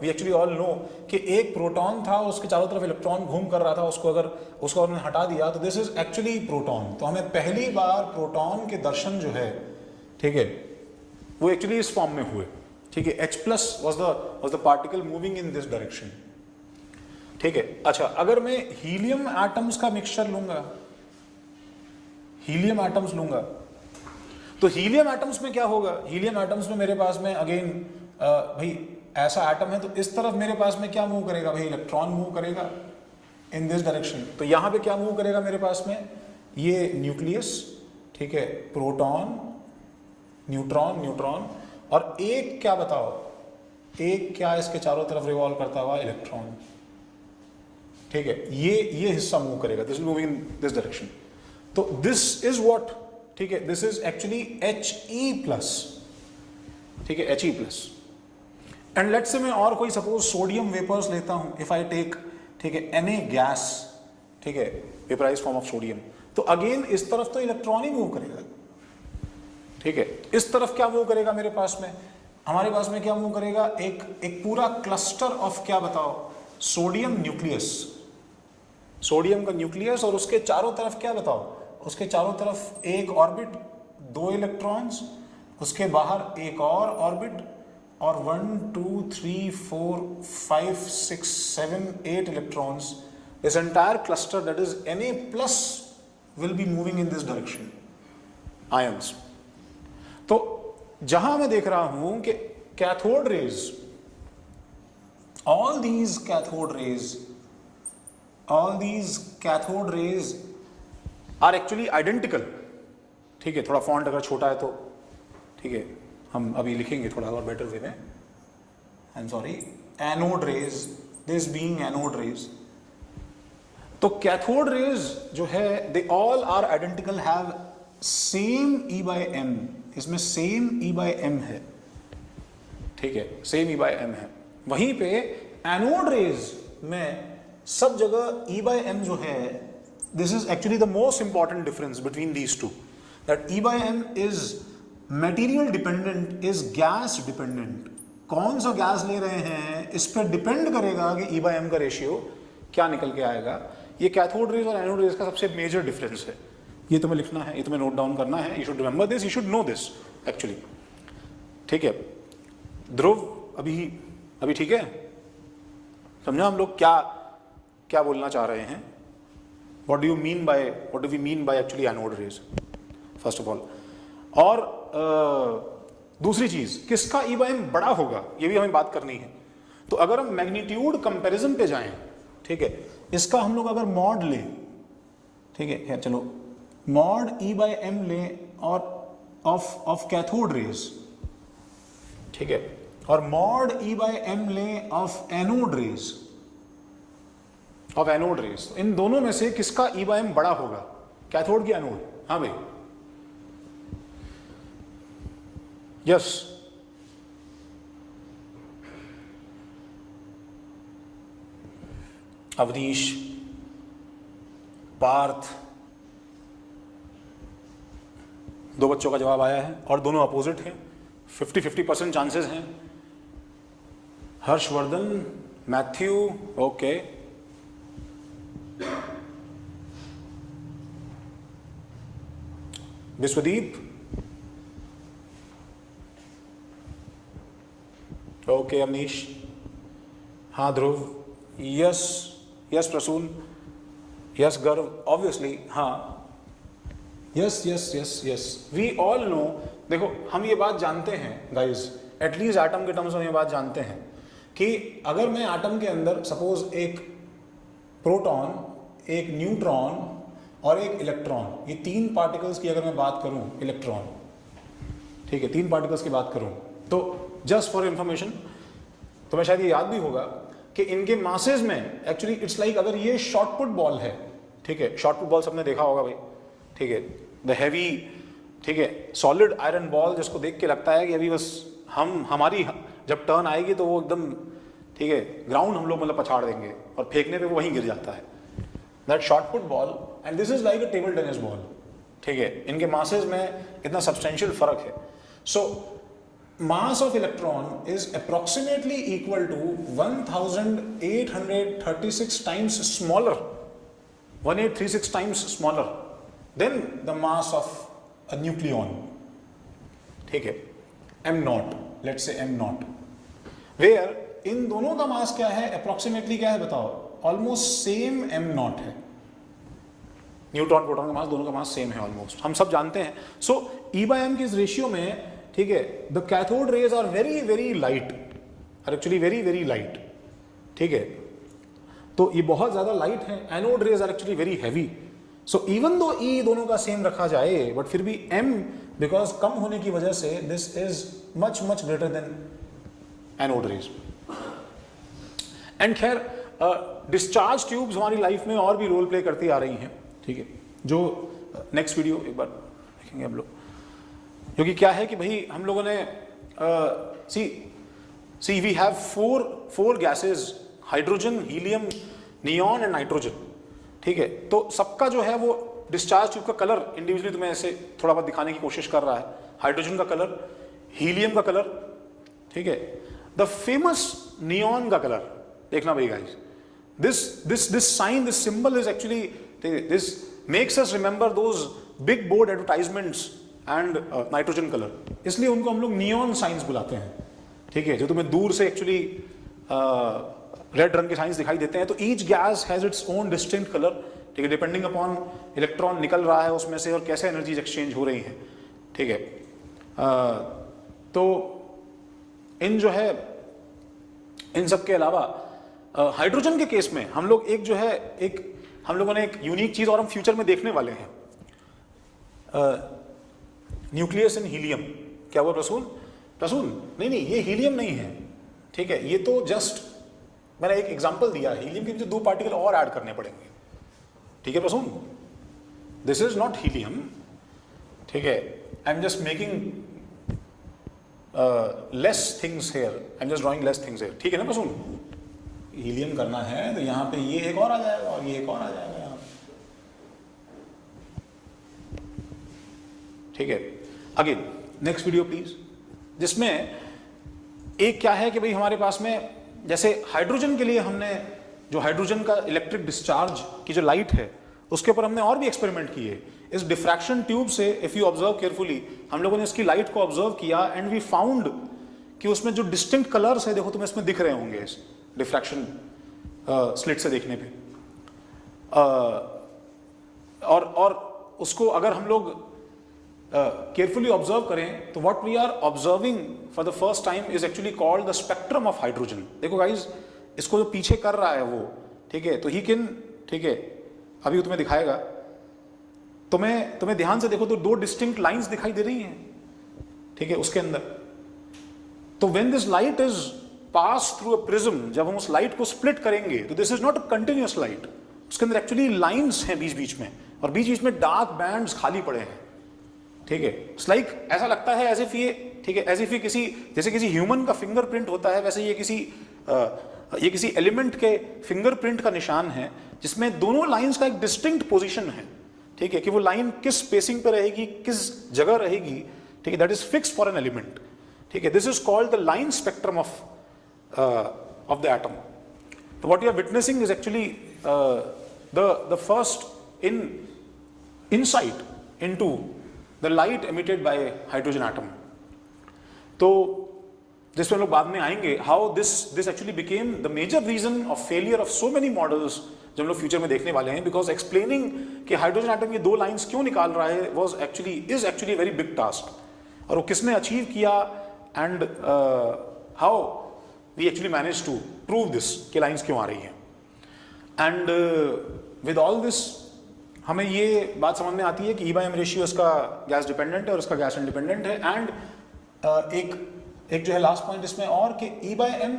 we actually all know कि एक प्रोटॉन था, उसके चारों तरफ इलेक्ट्रॉन घूम कर रहा था, उसको अगर हमने हटा दिया तो दिस इज एक्चुअली प्रोटॉन। तो हमें पहली बार प्रोटॉन के दर्शन जो है, ठीक है, वो एक्चुअली इस फॉर्म में हुए, ठीक है। H plus was the particle moving in this direction, ठीक है। अच्छा, अगर मैं हीलियम एटम्स का मिक्सचर लूंगा, हीलियम एटम्स लूंगा, तो हीलियम एटम्स में क्या होगा? हीलियम एटम्स में मेरे पास में अगेन भाई ऐसा एटम है, तो इस तरफ मेरे पास में क्या मूव करेगा भाई? इलेक्ट्रॉन मूव करेगा इन दिस डायरेक्शन। तो यहां पे क्या मूव करेगा मेरे पास में? ये न्यूक्लियस, ठीक है, प्रोटॉन, न्यूट्रॉन, न्यूट्रॉन, और एक क्या बताओ, एक क्या इसके चारों तरफ रिवॉल्व करता हुआ? इलेक्ट्रॉन, ठीक है। ये हिस्सा मूव करेगा, this will move in this direction. तो दिस इज व्हाट, ठीक है, this is actually He plus, ठीक है, He plus. And let's say मैं और कोई सपोज सोडियम वेपर्स लेता हूं, इफ आई टेक, ठीक है, Na गैस, ठीक है, वेपराइज फॉर्म ऑफ सोडियम, तो अगेन इस तरफ तो इलेक्ट्रॉन ही मूव करेगा, ठीक है। इस तरफ क्या मूव करेगा मेरे पास में? हमारे पास में क्या मूव करेगा? एक पूरा क्लस्टर ऑफ क्या बताओ? सोडियम न्यूक्लियस, सोडियम का न्यूक्लियस, और उसके चारों तरफ क्या बताओ? उसके चारों तरफ एक ऑर्बिट, 2 इलेक्ट्रॉन्स, उसके बाहर एक और ऑर्बिट, और 1 2 3 4 5 6 7 8 electrons. This entire cluster that is Na plus will be moving in this direction, ions. तो जहां मैं देख रहा हूं कि cathode raise, all these cathode rays are actually identical, ठीक है। थोड़ा फॉन्ट अगर छोटा है तो ठीक है, हम अभी लिखेंगे थोड़ा और बेटर वे में, I am sorry. Anode rays, this being anode rays, तो कैथोड रेज जो है they all are identical, have same E/m, इसमें सेम E/m है, ठीक है, सेम E/m है। वहीं पे एनोड रेज में सब जगह E/m जो है, this is actually the most important difference between these two, that E/m is material dependent, is gas dependent. कौन सा गैस ले रहे हैं इस पर डिपेंड करेगा कि E/m का रेशियो क्या निकल के आएगा। ये कैथोड रेज और एनोड रेज का सबसे मेजर डिफरेंस है। ये तुम्हें लिखना है, ये तुम्हें नोट डाउन करना है, you should remember this, you should know this actually, ठीक है। ध्रुव अभी ठीक है? समझा हम लोग क्या बोलना चाह रहे हैं? What do we mean by actually anode rays, first of all. और दूसरी चीज, किसका E/m बड़ा होगा, ये भी हमें बात करनी है। तो अगर हम मैग्नीट्यूड कंपैरिजन पे जाएं, ठीक है, इसका हम लोग अगर मॉड लें, ठीक है, चलो मॉड E/m लें और ऑफ कैथोड रेज, ठीक है, और मॉड E/m लें ऑफ एनोड रेज, इन दोनों में से किसका E/m बड़ा होगा, कैथोड की एनोड? हाँ भाई, यस। अवधीश, पार्थ, 2 बच्चों का जवाब आया है और दोनों अपोजिट हैं, 50-50% चांसेस हैं। Harshvardhan, Matthew, okay. Vishwadeep, okay. Amnish, हाँ। Dhruv, yes. Yes Prasoon, yes. Garv, obviously, हाँ। Yes yes yes yes, we all know. देखो, हम ये बात जानते हैं गाइज, एटलीस्ट एटम के टर्म्स में ये बात जानते हैं कि अगर मैं एटम के अंदर सपोज एक प्रोटॉन, एक न्यूट्रॉन और एक इलेक्ट्रॉन, ये 3 पार्टिकल्स की अगर मैं बात करूं, इलेक्ट्रॉन, ठीक है, 3 पार्टिकल्स की बात करूं, तो जस्ट फॉर इंफॉर्मेशन, तो मैं शायद ये याद भी होगा कि इनके मासेस में एक्चुअली इट्स लाइक, अगर ये शॉर्ट पुट बॉल है, ठीक है, शॉर्ट पुट बॉल सबने देखा होगा भाई, ठीक है, द हैवी, ठीक है, सॉलिड आयरन बॉल, जिसको देख के लगता है कि अभी बस हमारी जब टर्न आएगी तो वो एकदम, ठीक है, ग्राउंड हम लोग मतलब पछाड़ देंगे और फेंकने पे वो वहीं गिर जाता है, that short put ball. And this is like a table tennis ball, ठीक है, इनके मासेस में इतना सब्सटेंशियल फर्क है। सो mass of electron is approximately equal to 1836 times smaller, 1836 times smaller than the mass of a nucleon, ठीक है, m naught, let's say m naught, where इन दोनों का मास क्या है, अप्रोक्सीमेटली क्या है बताओ, ऑलमोस्ट सेम m naught है। न्यूट्रॉन प्रोटॉन का मास, दोनों का मास सेम है ऑलमोस्ट, हम सब जानते हैं। सो E/m की इस रेशियो में, ठीक है, the cathode rays are very very light, are actually very very light, ठीक है, तो ये बहुत ज्यादा लाइट है। Anode rays are actually very heavy. So even दो ई दोनों का सेम रखा जाए, बट फिर भी m, बिकॉज कम होने की वजह से this is much much greater than anode rays. And खैर, डिस्चार्ज ट्यूब्स हमारी लाइफ में और भी रोल प्ले करती आ रही हैं, ठीक है, जो नेक्स्ट वीडियो एक बार देखेंगे हम लोग, क्योंकि क्या है कि भाई हम लोगों ने see we have four gases, hydrogen, helium, neon and nitrogen, ठीक है, तो सबका जो है वो डिस्चार्ज ट्यूब का कलर इंडिविजुअली तुम्हें ऐसे थोड़ा बहुत दिखाने की कोशिश कर रहा है। हाइड्रोजन का कलर, हीलियम का कलर, ठीक है, द फेमस नियॉन का कलर देखना भाई guys, this sign, this symbol is actually, this makes us remember those big board advertisements and nitrogen colour, इसलिए उनको हम लोग नियॉन साइंस बुलाते हैं, ठीक है, जो तुम्हें दूर से एक्चुअली रेड रंग के साइंस दिखाई देते हैं। तो each gas has its own distinct colour, ठीक है, डिपेंडिंग अपॉन इलेक्ट्रॉन निकल रहा है उसमें से और कैसे एनर्जीज एक्सचेंज हो रही हैं, ठीक है। तो इन जो है, इन सब के अलावा हाइड्रोजन के केस में हम लोग एक जो है, हम लोगों ने एक यूनिक चीज और हम फ्यूचर में देखने वाले हैं, न्यूक्लियस इन हीलियम। क्या हुआ प्रसून? नहीं, ये हीलियम नहीं है, ठीक है, ये तो जस्ट मैंने एक एग्जांपल दिया है, हीलियम के मुझे 2 पार्टिकल और ऐड करने पड़ेंगे, ठीक है Prasoon, this is not helium, ठीक है, I am just making less things here, I am just drawing less things here, ठीक है ना प्रसून। हीलियम करना है तो यहाँ पे ये एक और आ जाएगा और ये एक और आ जाएगा यहाँ, ठीक है। अगेन नेक्स्ट वीडियो प्लीज, जिसमें एक क्या है कि भाई हमारे पास में जैसे हाइड्रोजन के लिए हमने जो हाइड्रोजन का इलेक्ट्रिक डिस्चार्ज की जो लाइट है उसके ऊपर हमने और भी एक्सपेरिमेंट किए। इस डिफ्रैक्शन ट्यूब से इफ यू ऑब्जर्व केयरफुली, हम लोगों ने इसकी लाइट को ऑब्जर्व किया एंड वी फाउंड कि उसमें जो डिस्टिंक्ट कलर्स है, देखो तुम्हें इसमें दिख रहे होंगे इस डिफ्रैक्शन स्लिट से देखने पे, और उसको अगर हम लोग केयरफुली ऑब्जर्व करें तो what we are observing for the first time is actually called the spectrum of hydrogen. देखो गाइज, इसको जो पीछे कर रहा है वो, ठीक है, तो ही कैन, ठीक है, अभी वो तुम्हें दिखाएगा, तुम्हें ध्यान से देखो तो 2 डिस्टिंक्ट लाइंस दिखाई दे रही हैं, ठीक है, उसके अंदर। तो when this light is pass through a prism, जब हम उस लाइट को स्प्लिट करेंगे तो this is not a continuous light, उसके अंदर एक्चुअली लाइंस हैं बीच बीच में, और बीच बीच में डार्क बैंड्स खाली पड़े हैं, ठीक है। इट्स लाइक ऐसा लगता है एज इफ ये, ठीक है, एज इफ ये किसी, जैसे किसी ह्यूमन का फिंगरप्रिंट होता है, वैसे ये किसी ये किसी एलिमेंट के फिंगरप्रिंट का निशान है जिसमें दोनों लाइंस का एक डिस्टिंक्ट पोजीशन है, ठीक है, कि वो लाइन किस स्पेसिंग पे रहेगी, किस जगह रहेगी, ठीक है, that is fix for an element, ठीक है. This is called the line spectrum of the atom. तो what you are witnessing is actually the first insight into the light emitted by hydrogen atom. तो जिस पर हम लोग बाद में आएंगे, how this actually became the major reason of failure of so many models जो हम लोग फ्यूचर में देखने वाले हैं, बिकॉज एक्सप्लेनिंग कि हाइड्रोजन एटम ये दो लाइंस क्यों निकाल रहा है is actually very big task, और वो किसने अचीव किया, and how we actually manage to prove this कि लाइंस क्यों आ रही हैं. एंड विद ऑल दिस हमें ये बात समझ में आती है कि E/M रेशियो इसका गैस डिपेंडेंट है और इसका गैस इंडिपेंडेंट है. एंड एक जो है लास्ट पॉइंट इसमें और कि E/M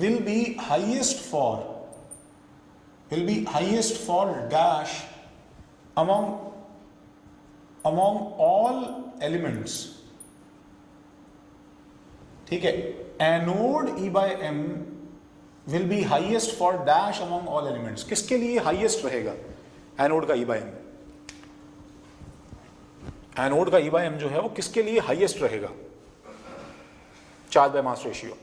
will be highest for dash among all elements, ठीक है. Anode E/M will be highest for dash among all elements. किसके लिए हाईएस्ट रहेगा एनोड का E/M? एनोड का E/M जो है वो किसके लिए हाईएस्ट रहेगा? Charge by mass ratio.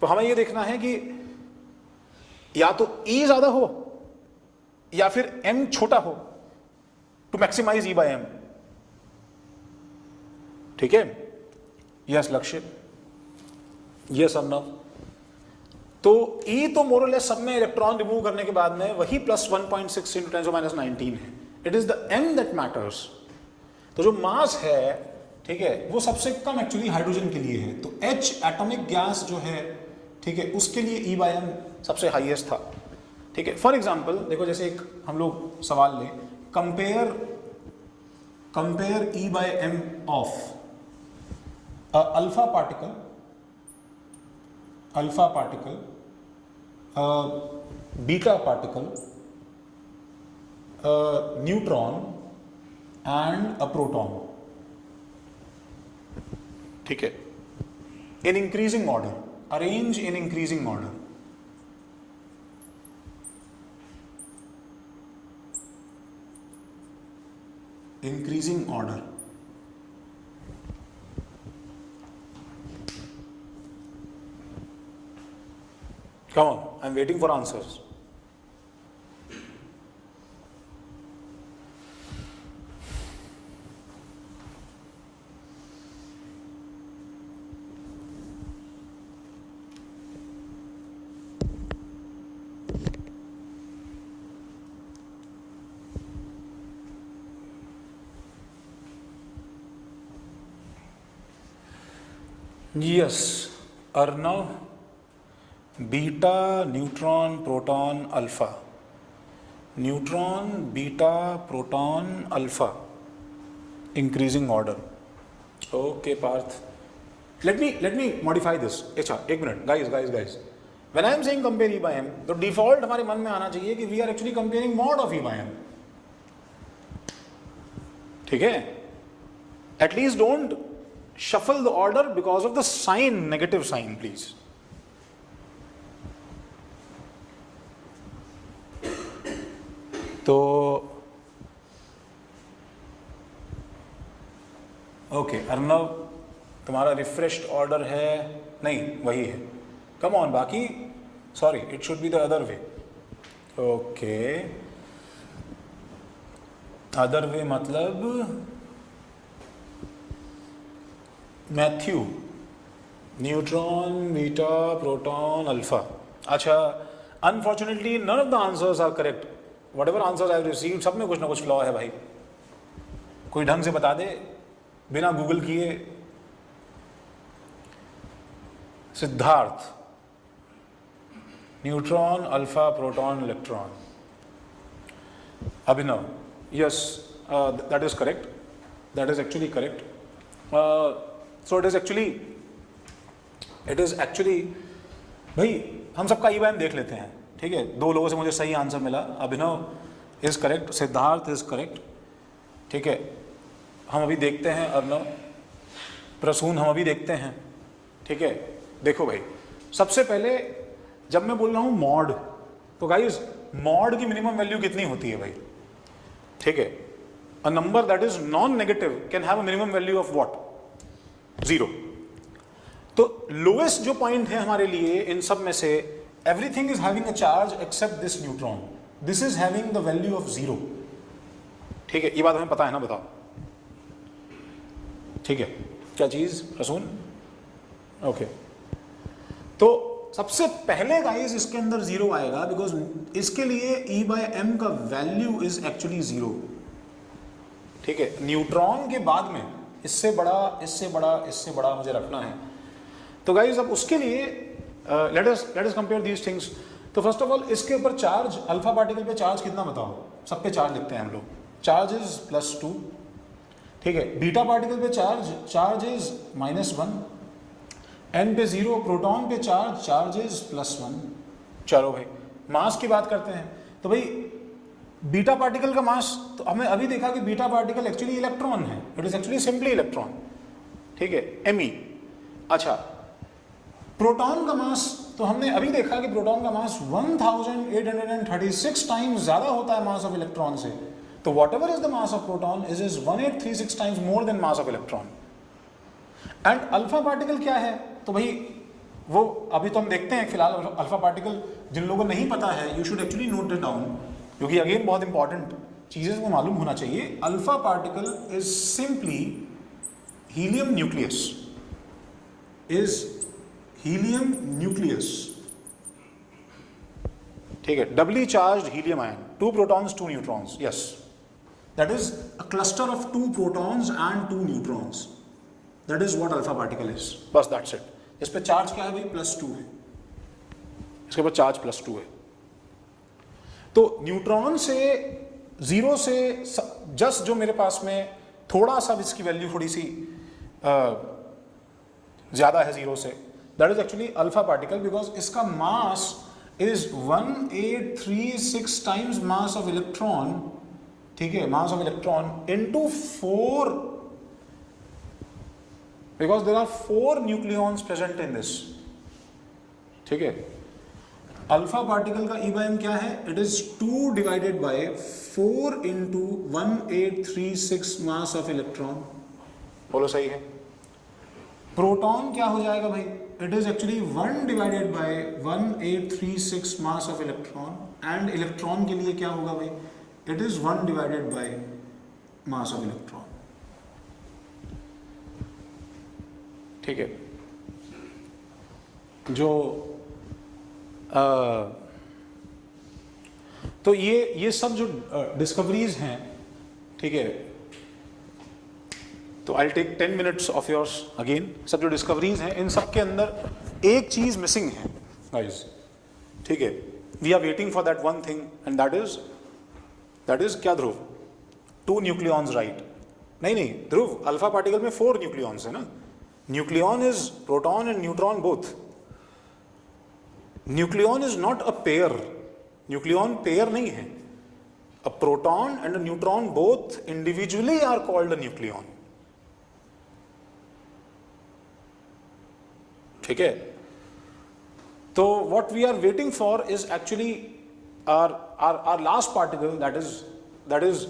तो हमें ये देखना है कि या तो E ज्यादा हो या फिर M छोटा हो टू मैक्सिमाइज E/M, ठीक है. यस लक्ष्य, यस अर्नव. तो E तो मोरलेस सब में इलेक्ट्रॉन रिमूव करने के बाद में वही प्लस 1.6 इंटू 10⁻⁹ है. It is the M that matters. तो जो मास है, ठीक है, वो सबसे कम एक्चुअली हाइड्रोजन के लिए है. तो H एटॉमिक गैस जो है, ठीक है, उसके लिए E/M सबसे हाईएस्ट था, ठीक है. फॉर एग्जांपल देखो, जैसे एक हम लोग सवाल लें, compare E/M of alpha particle, beta particle, neutron and a proton, ठीक है, in increasing order, arrange in increasing order. Increasing order. Come on, I'm waiting for answers. Yes, Arnav. Beta, neutron, proton, alpha. Neutron, beta, proton, alpha, increasing order. Okay Parth, let me modify this. अच्छा एक minute guys, when I am saying compare E/M, तो डिफॉल्ट हमारे मन में आना चाहिए कि we are actually comparing mod of E/M, ठीक है. At least don't shuffle the order because of the sign, negative sign please. तो ओके अर्नव, तुम्हारा रिफ्रेश्ड ऑर्डर है, नहीं वही है. कम ऑन, बाकी sorry, it should be the other way. Okay, other way मतलब Matthew, neutron, beta, proton, alpha. अच्छा, unfortunately none of the answers are correct. Whatever answers I have received, सब में कुछ ना कुछ फ्लॉ है भाई. कोई ढंग से बता दे बिना गूगल किए. Siddharth, neutron, alpha, proton, electron. Abhinav, yes, that is correct, that is actually correct. So it is actually भाई हम सबका E/M देख लेते हैं, ठीक है. दो लोगों से मुझे सही आंसर मिला. Abhinav is correct, Siddharth is correct, ठीक है. हम अभी देखते हैं अर्नव, प्रसून हम अभी देखते हैं, ठीक है. देखो भाई, सबसे पहले जब मैं बोल रहा हूं मॉड, तो गाइज मॉड की मिनिमम वैल्यू कितनी होती है भाई? ठीक है, a number that is non negative can have a minimum value of what? 0। तो लोएस्ट जो पॉइंट है हमारे लिए इन सब में से, everything is having a charge except this neutron, this is having the value of 0। ठीक है, ये बात हमें पता है ना? बताओ। ठीक है, क्या चीज रसून? ओके, तो सबसे पहले गाइस इसके अंदर 0 आएगा, बिकॉज इसके लिए E बाय एम का वैल्यू इज एक्चुअली 0। ठीक है, न्यूट्रॉन के बाद में इससे बड़ा, इससे बड़ा, इससे बड़ा मुझे रखना है। तो गाइस अब उसके लिए let us compare these things. तो फर्स्ट ऑफ ऑल इसके ऊपर चार्ज, अल्फा पार्टिकल पे चार्ज कितना बताओ? सब पे चार्ज लिखते हैं हम लोग, चार्ज इज +2। ठीक है, बीटा पार्टिकल पे चार्ज इज -1, n पे 0, प्रोटॉन पे चार्ज इज +1। चलो भाई मास की बात करते हैं। तो भाई बीटा पार्टिकल का मास, तो हमने अभी देखा कि बीटा पार्टिकल एक्चुअली इलेक्ट्रॉन है, it is actually simply electron. ठीक है, Me। अच्छा, प्रोटॉन का मास, तो हमने अभी देखा कि प्रोटॉन का मास 1836 टाइम्स ज्यादा होता है मास ऑफ इलेक्ट्रॉन से। तो what ever is the mass of proton is 1836 times more then mass of electron. And alpha particle क्या है? तो भाई वो अभी तो हम देखते हैं फिलहाल अल्फा पार्टिकल। जिन लोगों को नहीं पता है, you should actually note it down, क्योंकि अगेन बहुत इंपॉर्टेंट चीजें को मालूम होना चाहिए। Alpha particle is simply helium nucleus, is helium nucleus. ठीक है, doubly charged helium ion, 2 protons 2 neutrons. Yes, that is a cluster of 2 protons and 2 neutrons. That is what alpha particle is, बस दैट्स इट। इस पे चार्ज क्या है भाई? +2 है, इसके ऊपर चार्ज +2 है। तो न्यूट्रॉन से 0 से जस्ट जो मेरे पास में थोड़ा सा इसकी वैल्यू थोड़ी सी ज्यादा है 0 से, that is actually alpha particle, because इसका mass is 1836 times mass of electron. ठीक है, mass of electron into 4, because there are 4 nucleons present in this। ठीक है, अल्फा पार्टिकल का E by m क्या है? It is 2 divided by 4 into 1836 mass of electron. बोलो सही है। प्रोटॉन क्या हो जाएगा भाई? It is actually 1 divided by 1836 mass of electron. And electron के लिए क्या होगा भाई? It is 1 divided by mass of electron. ठीक है, जो तो ये सब जो डिस्कवरीज हैं, ठीक है, तो I take 10 minutes of yours again. सब जो डिस्कवरीज हैं, इन सब के अंदर एक चीज मिसिंग है गाइस। ठीक है, we are waiting for that one thing, and that is क्या ध्रुव? 2 nucleons, right? नहीं ध्रुव, अल्फा पार्टिकल में 4 न्यूक्लियॉन्स है ना। Nucleon is proton and neutron both. Nucleon is not a pair, nucleon pair नहीं है। A proton and a neutron both individually are called a nucleon. ठीक है, तो what we are waiting for is actually our last particle that is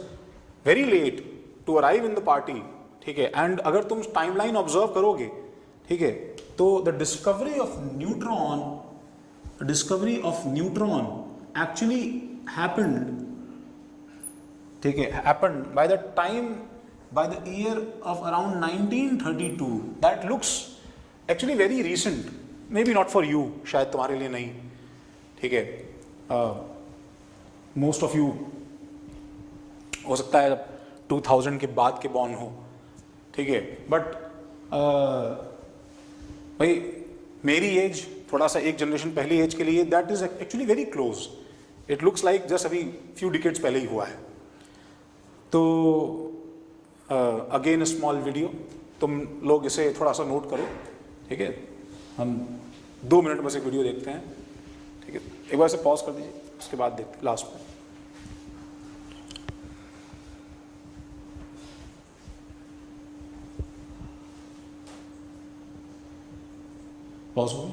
very late to arrive in the party. ठीक है, एंड अगर तुम टाइमलाइन ऑब्जर्व करोगे, ठीक है, तो the discovery of neutron actually happened, ठीक है, happened by the year of around 1932। That looks actually very recent, may be not for you, शायद तुम्हारे लिए नहीं। ठीक है, मोस्ट ऑफ यू हो सकता है 2000 के बाद के बॉर्न हो। ठीक है, बट भाई मेरी एज थोड़ा सा एक जनरेशन पहली एज के लिए that is actually very close. It looks like just अभी फ्यू डिकेड्स पहले ही हुआ है। तो अगेन स्मॉल वीडियो, तुम लोग इसे थोड़ा सा नोट करो। ठीक है, हम 2 मिनट बस एक वीडियो देखते हैं। ठीक है, एक बार से पॉज कर दीजिए, उसके बाद देखते लास्ट में। पॉज हो गया।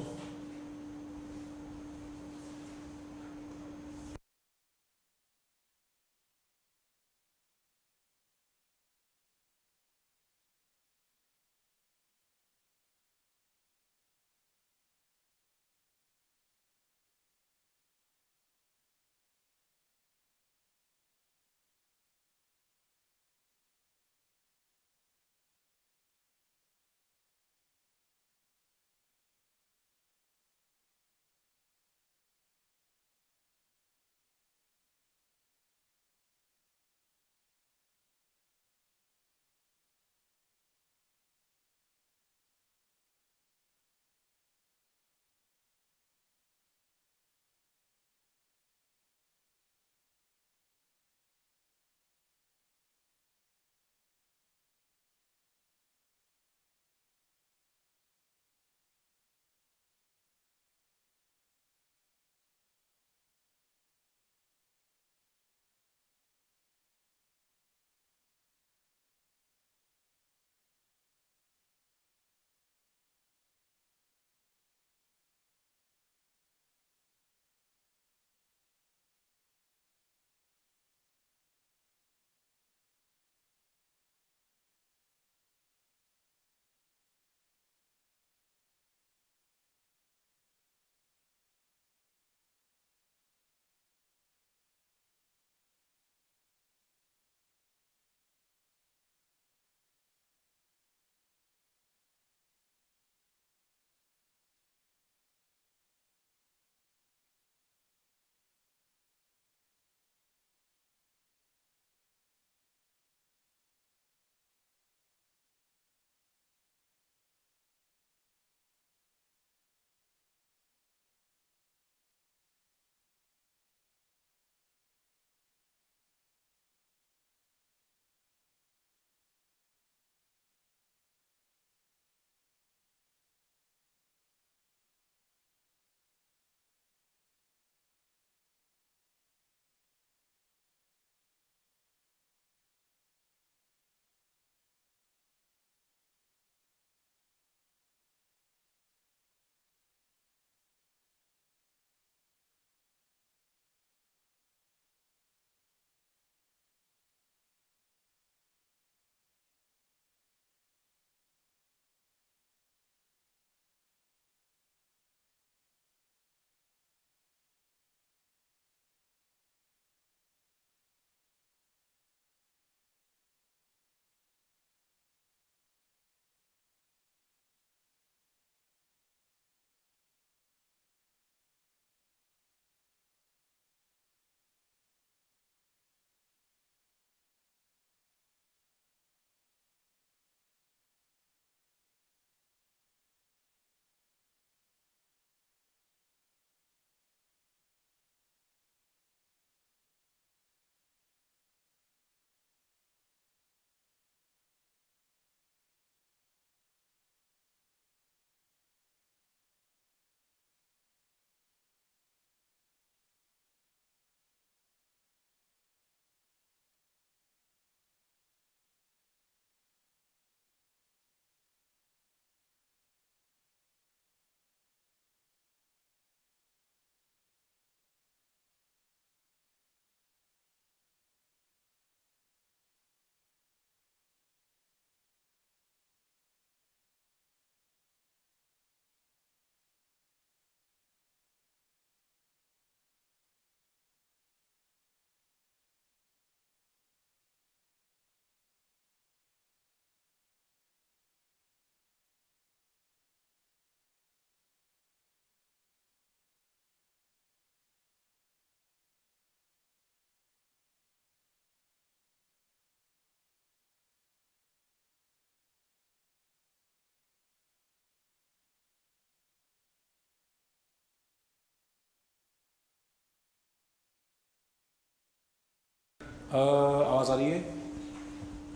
आवाज आ रही है?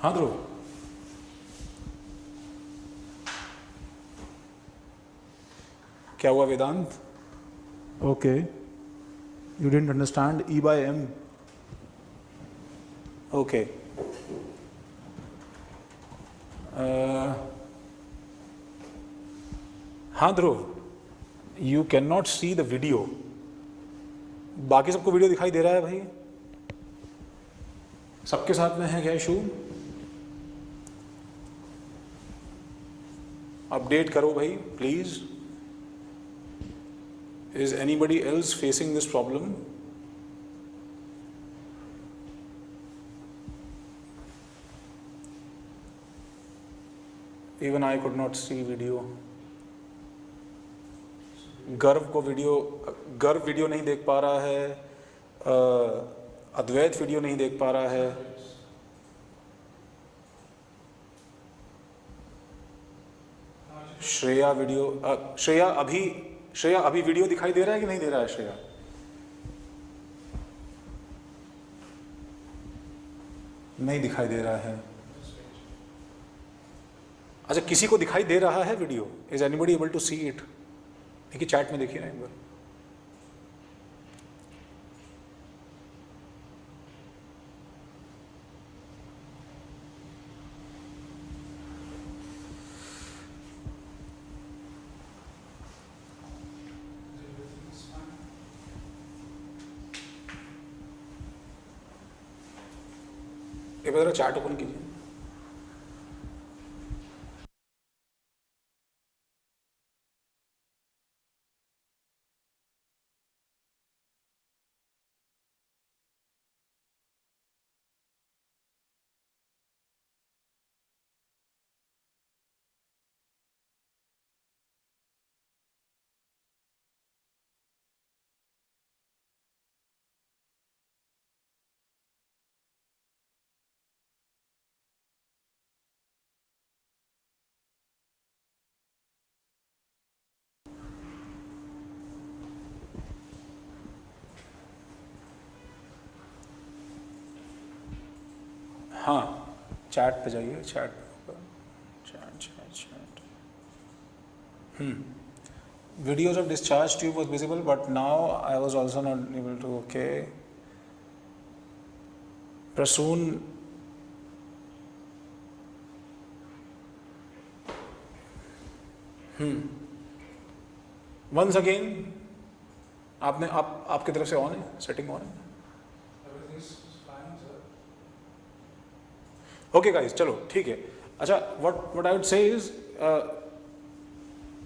हाँ ध्रुव, क्या हुआ Vedant? Okay, you didn't understand E by M. Okay, हाँ Dhruv, you can not see the video. बाकी सबको वीडियो दिखाई दे रहा है भाई? सबके साथ में है क्या इशू? अपडेट करो भाई please. Is anybody else facing this problem? Even I could not see video. Garv video नहीं देख पा रहा है, अद्वैत वीडियो नहीं देख पा रहा है. श्रेया अभी वीडियो दिखाई दे रहा है कि नहीं दे रहा है? श्रेया नहीं दिखाई दे रहा है. अच्छा, किसी को दिखाई दे रहा है video? Is anybody able to see it? देखिए चैट में, देखिए ना एक बार. एक बार चैट ओपन कीजिए. हाँ, चैट पे जाइए. Chat videos of discharge tube was visible, but now I was also not able to. Okay, Prasoon, once again, आपकी तरफ से ऑन है, सेटिंग ऑन है. ओके गाइस, चलो ठीक है. अच्छा, what I would say is,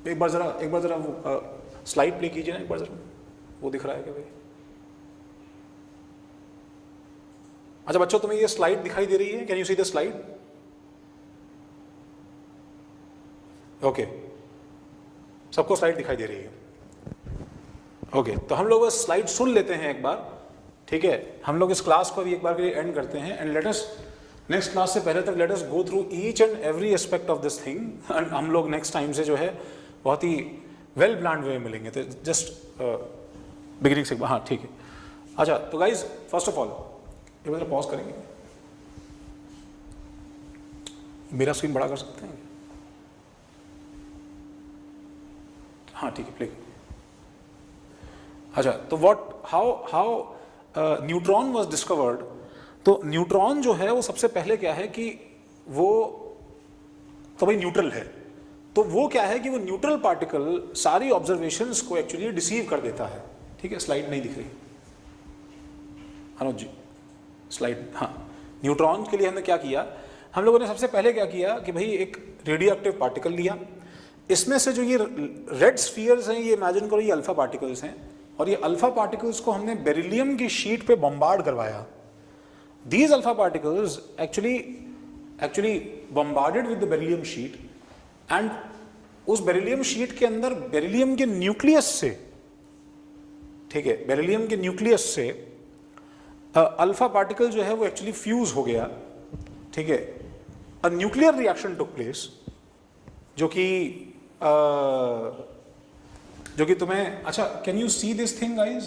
एक बार जरा वो स्लाइड प्ले कीजिए ना एक बार जरा. वो दिख रहा है क्या भाई? अच्छा बच्चों, तुम्हें ये स्लाइड दिखाई दे रही है? Can you see the slide? Okay, सबको स्लाइड दिखाई दे रही है. ओके, तो हम लोग बस स्लाइड सुन लेते हैं एक बार, ठीक है? हम लोग इस क्लास को भी एक बार के लिए एंड करते हैं. And let us next class से पहले तक let us go through each and every aspect of this thing. And हम लोग नेक्स्ट टाइम से जो है बहुत ही वेल प्लान्ड वे मिलेंगे. तो जस्ट बिगिनिंग से, हाँ ठीक है. अच्छा, तो गाइज फर्स्ट ऑफ ऑल एक बार पॉज करेंगे. मेरा स्क्रीन बड़ा कर सकते हैं? हाँ ठीक है, प्ले. अच्छा, तो हाउ न्यूट्रॉन वॉज डिस्कवर्ड. तो न्यूट्रॉन जो है वो सबसे पहले क्या है कि वो तो भाई न्यूट्रल है. तो वो क्या है कि वो न्यूट्रल पार्टिकल सारी ऑब्जर्वेशंस को एक्चुअली डिसीव कर देता है. ठीक है, स्लाइड नहीं दिख रही अनुज जी, स्लाइड. हाँ, न्यूट्रॉन के लिए हमने क्या किया, हम लोगों ने सबसे पहले क्या किया कि भाई एक रेडियो एक्टिव पार्टिकल लिया. इसमें से जो ये रेड स्फीयर्स हैं, ये इमेजिन करो ये अल्फा पार्टिकल्स हैं, और ये अल्फा पार्टिकल्स को हमने बेरिलियम की शीट पे बॉम्बार्ड करवाया. These alpha particles actually bombarded with the beryllium sheet, and उस बेरिलियम शीट के अंदर बेरिलियम के न्यूक्लियस से, ठीक है, बेरिलियम के न्यूक्लियस से अल्फा पार्टिकल जो है वो एक्चुअली फ्यूज हो गया. ठीक है, a nuclear reaction took place, जो कि तुम्हें, अच्छा can you see this thing guys?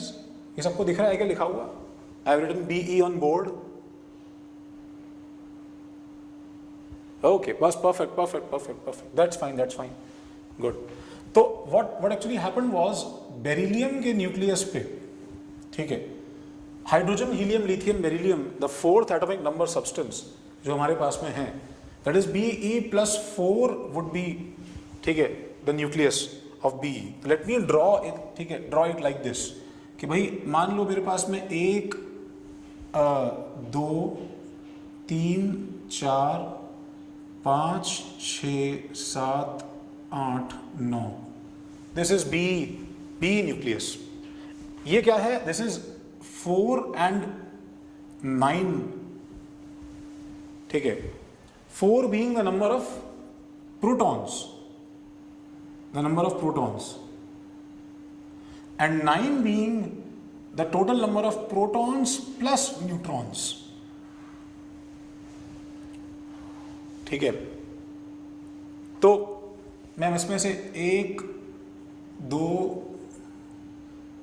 ये सबको दिख रहा है क्या लिखा हुआ? I have written BE on board. Okay, बस perfect perfect perfect perfect, that's fine good. तो what actually happened was, beryllium के न्यूक्लियस पे, ठीक है, hydrogen helium lithium beryllium, the fourth atomic number substance जो हमारे पास में है, that is Be+4 would be, ठीक है, the nucleus of Be। Let me draw it, ठीक है, ड्रॉ इट लाइक दिस, कि भाई मान लो मेरे पास में 1 2 3 4 5 6 7 8 9, दिस इज बी न्यूक्लियस। ये क्या है, दिस इज 4 and 9, ठीक है, 4 being the number of protons, and 9 being the total number of protons plus neutrons, ठीक है। तो मैं इसमें से 1 2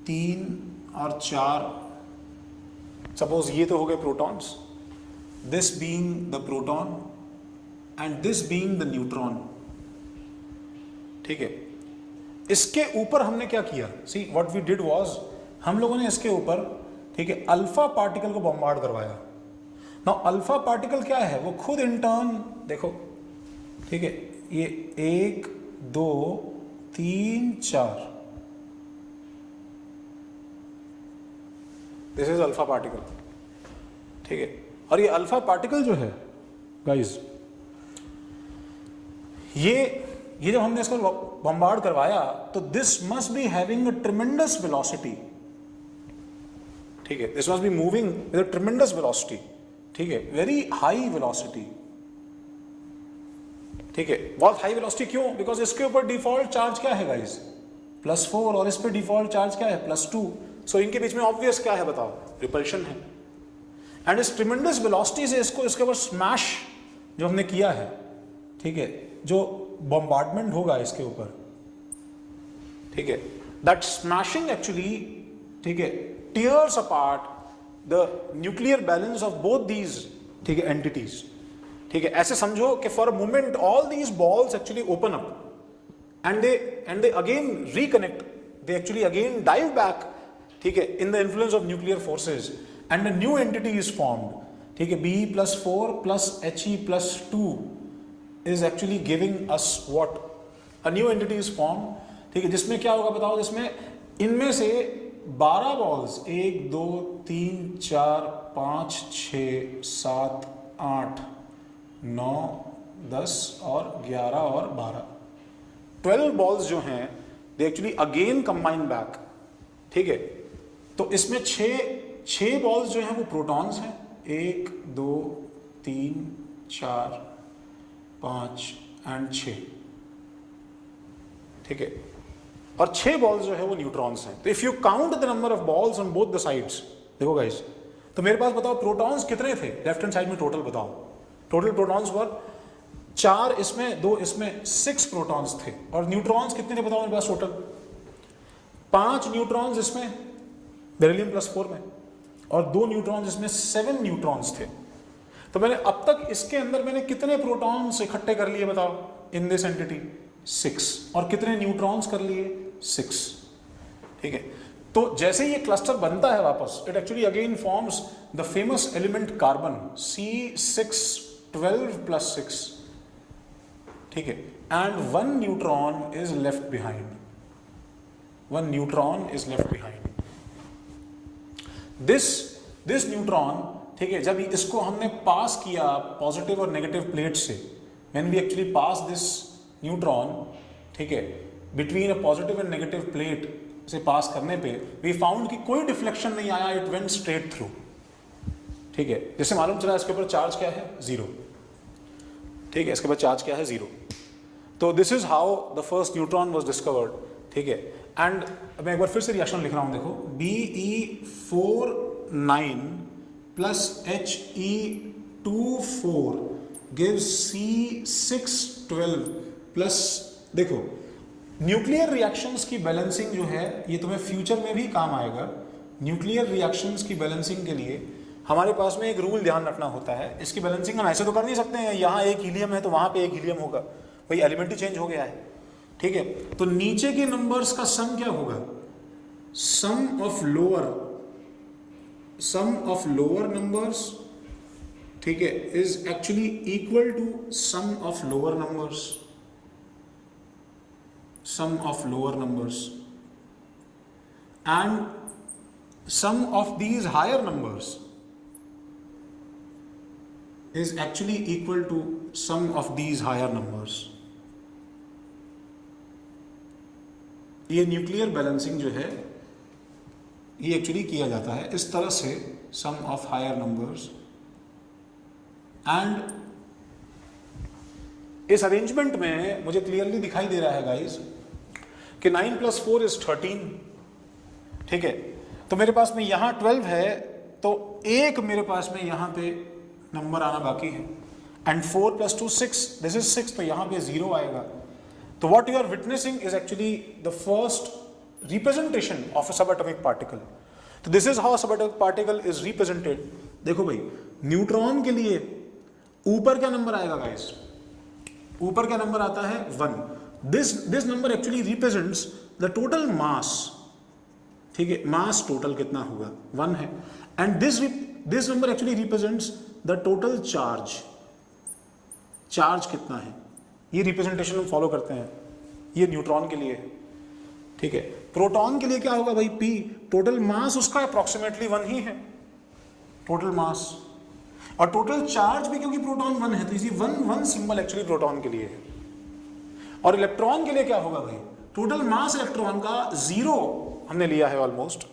3 और 4, सपोज ये तो हो गए protons, this being the proton and this being the neutron, ठीक है। इसके ऊपर हमने क्या किया, see what we did was, हम लोगों ने इसके ऊपर, ठीक है, अल्फा पार्टिकल को बॉम्बार्ड करवाया। नाउ अल्फा पार्टिकल क्या है, वो खुद इन टर्न, देखो, ठीक है, ये 1 2 3 4, दिस इज अल्फा पार्टिकल, ठीक है। और ये अल्फा पार्टिकल जो है गाइस, ये जब हमने इसको बॉम्बार्ड करवाया, तो this must be having a tremendous velocity, ठीक है, this must be moving with a tremendous velocity, ठीक है, वेरी हाई वेलोसिटी, ठीक है। बहुत हाई वेलोसिटी क्यों, बिकॉज इसके ऊपर डिफॉल्ट चार्ज क्या है गाइस, +4, और इस पे डिफॉल्ट चार्ज क्या है, +2। सो इनके बीच में ऑब्वियस क्या है बताओ, रिपल्शन है। एंड इस ट्रिमेंडस वेलोसिटी से इसको इसके ऊपर स्मैश जो हमने किया है, ठीक है, जो बॉम्बार्डमेंट होगा इसके ऊपर, ठीक है, दैट स्मैशिंग एक्चुअली, ठीक है, tears apart the nuclear balance of both these, ठीक है, एंटिटीज, ठीक है। ऐसे समझो कि for a moment all these balls actually open up and they again reconnect, they actually again dive back, ठीक है, in the influence of nuclear forces, and a new entity is formed, ठीक है, Be+4 plus He+2 is actually giving us what, a new entity is formed, ठीक है, जिसमें क्या होगा बताओ, जिसमें इनमें से 12 बॉल्स, 1 2 3 4 5 6 7 8 9 10 और 11 और 12, 12 बॉल्स जो हैं, they actually again combine back, ठीक है। तो इसमें 6 बॉल्स जो हैं वो प्रोटॉन्स हैं, 1 2 3 4 5 एंड 6, ठीक है, और 6 बॉल्स जो है वो न्यूट्रॉन्स हैं। तो if you count the number of balls on both the sides, देखो गाइस, तो मेरे पास बताओ प्रोटॉन्स कितने थे लेफ्ट हैंड साइड में, टोटल बताओ, टोटल प्रोटॉन्स वर 4 इसमें, 2 इसमें, 6 प्रोटॉन्स थे। और न्यूट्रॉन्स कितने थे बताओ मेरे पास टोटल, 5 न्यूट्रॉन्स इसमें Be+4 में, और 2 न्यूट्रॉन्स इसमें, 7 न्यूट्रॉन्स थे। तो मैंने अब तक इसके अंदर मैंने कितने प्रोटॉन्स इकट्ठे कर लिए बताओ, इन दिस एंटिटी 6, और कितने न्यूट्रॉन्स कर लिए, 6, ठीक है। तो जैसे ये क्लस्टर बनता है वापस, it actually again forms the famous element carbon, C612+6, ठीक है, and 1 neutron is left behind, 1 neutron is left behind. This neutron, ठीक है, जब इसको हमने पास किया पॉजिटिव और नेगेटिव प्लेट से, when we actually pass this neutron, ठीक है, between a positive and negative plate से पास करने पे वी फाउंड कि कोई डिफ्लेक्शन नहीं आया, इट वेंट स्ट्रेट थ्रू, ठीक है। जैसे मालूम चला इसके ऊपर चार्ज क्या है, 0, ठीक है, इसके ऊपर चार्ज क्या है, 0। तो this is how the first neutron was discovered, ठीक है। एंड मैं एक बार फिर से रिएक्शन लिख रहा हूं, देखो, Be49 plus He24 gives C612 plus, देखो न्यूक्लियर रिएक्शंस की बैलेंसिंग जो है, ये तुम्हें फ्यूचर में भी काम आएगा। न्यूक्लियर रिएक्शंस की बैलेंसिंग के लिए हमारे पास में एक रूल ध्यान रखना होता है, इसकी बैलेंसिंग हम ऐसे तो कर नहीं सकते हैं, यहाँ एक हीलियम है तो वहाँ पे एक हीलियम होगा, भाई एलिमेंट ही चेंज हो गया है, ठीक है। तो नीचे के नंबर्स का सम क्या होगा, सम ऑफ लोअर नंबर्स, ठीक है, is actually equal to sum of lower numbers and sum of these higher numbers is actually equal to sum of these higher numbers. ये न्यूक्लियर बैलेंसिंग जो है ये एक्चुअली किया जाता है इस तरह से, सम ऑफ हायर नंबर्स, एंड इस अरेंजमेंट में मुझे क्लियरली दिखाई दे रहा है गाइस कि 9 + 4 = 13, ठीक है। तो मेरे पास में यहाँ 12 है, तो एक मेरे पास में यहाँ पे नंबर आना बाकी है, एंड 4 + 2 6, दिस इज 6, तो यहाँ पे 0 आएगा। तो what you are witnessing is actually the first representation of a subatomic particle. तो this is how subatomic particle is represented. देखो भाई, न्यूट्रॉन के लिए ऊपर क्या नंबर आएगा गाइस, ऊपर क्या नंबर आता है 1। This number actually represents the total mass, ठीक है, मास टोटल कितना होगा 1 है, and this number actually represents the total charge कितना है। ये रिप्रेजेंटेशन हम फॉलो करते हैं, ये न्यूट्रॉन के लिए है, ठीक है। प्रोटॉन के लिए क्या होगा भाई, P, टोटल मास उसका अप्रोक्सीमेटली 1 ही है, टोटल मास, और टोटल चार्ज भी क्योंकि प्रोटॉन 1 है तो इसी 1 सिंबल एक्चुअली प्रोटॉन के लिए है। और इलेक्ट्रॉन के लिए क्या होगा भाई, टोटल मास इलेक्ट्रॉन का 0 हमने लिया है ऑलमोस्ट,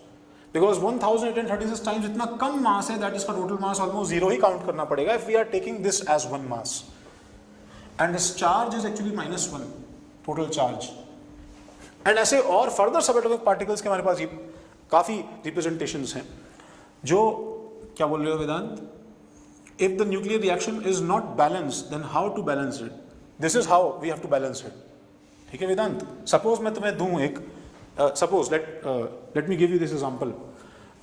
बिकॉज 1836 टाइम्स इतना कम मास है, दैट इसका टोटल मास ऑलमोस्ट 0 ही काउंट करना पड़ेगा if we are taking this as 1 mass, and this charge is actually -1 total charge. And ऐसे और फर्दर सबएटॉमिक पार्टिकल्स के हमारे पास काफी रिप्रेजेंटेशंस हैं। जो क्या बोल रहे हो Vedant, if the nuclear reaction is not balanced then how to balance it, this is how we have to balance it, ठीक है वेदांत। सपोज मैं तुम्हें दूं एक suppose let me give you this example,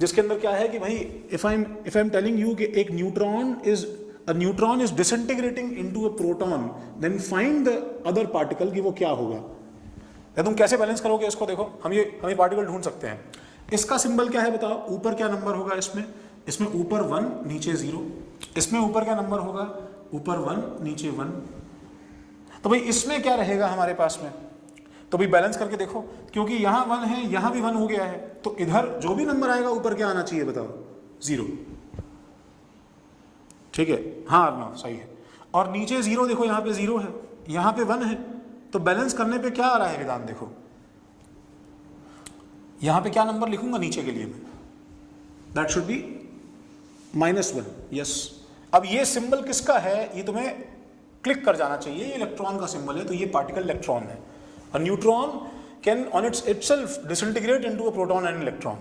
जिसके अंदर क्या है कि भाई if I am telling you कि एक neutron is disintegrating into a proton, then find the other particle कि वो क्या होगा। या तुम कैसे बैलेंस करोगे इसको, देखो हम ये पार्टिकल ढूंढ सकते हैं। इसका सिंबल क्या है बताओ, ऊपर क्या नंबर होगा इसमें ऊपर 1 नीचे 0, इसमें ऊपर क्या नंबर होगा, ऊपर 1 नीचे 1। तो भाई इसमें क्या रहेगा हमारे पास में, तो भी बैलेंस करके देखो, क्योंकि यहाँ 1 है, यहाँ भी 1 हो गया है, तो इधर जो भी नंबर आएगा ऊपर क्या आना चाहिए बताओ, 0, ठीक है, हाँ अर्णव सही है। और नीचे 0 देखो, यहाँ पे 0 है, यहाँ पे 1 है, तो बैलेंस करने पे क्या आ रहा है वेदांत, देखो यहाँ पे क्या नंबर लिखूंगा नीचे के लिए मैं, दैट शुड बी -1, यस। अब ये सिंबल किसका है, ये तुम्हें क्लिक कर जाना चाहिए, ये इलेक्ट्रॉन का सिंबल है, तो ये पार्टिकल इलेक्ट्रॉन है। A neutron can on itself disintegrate into a proton and electron,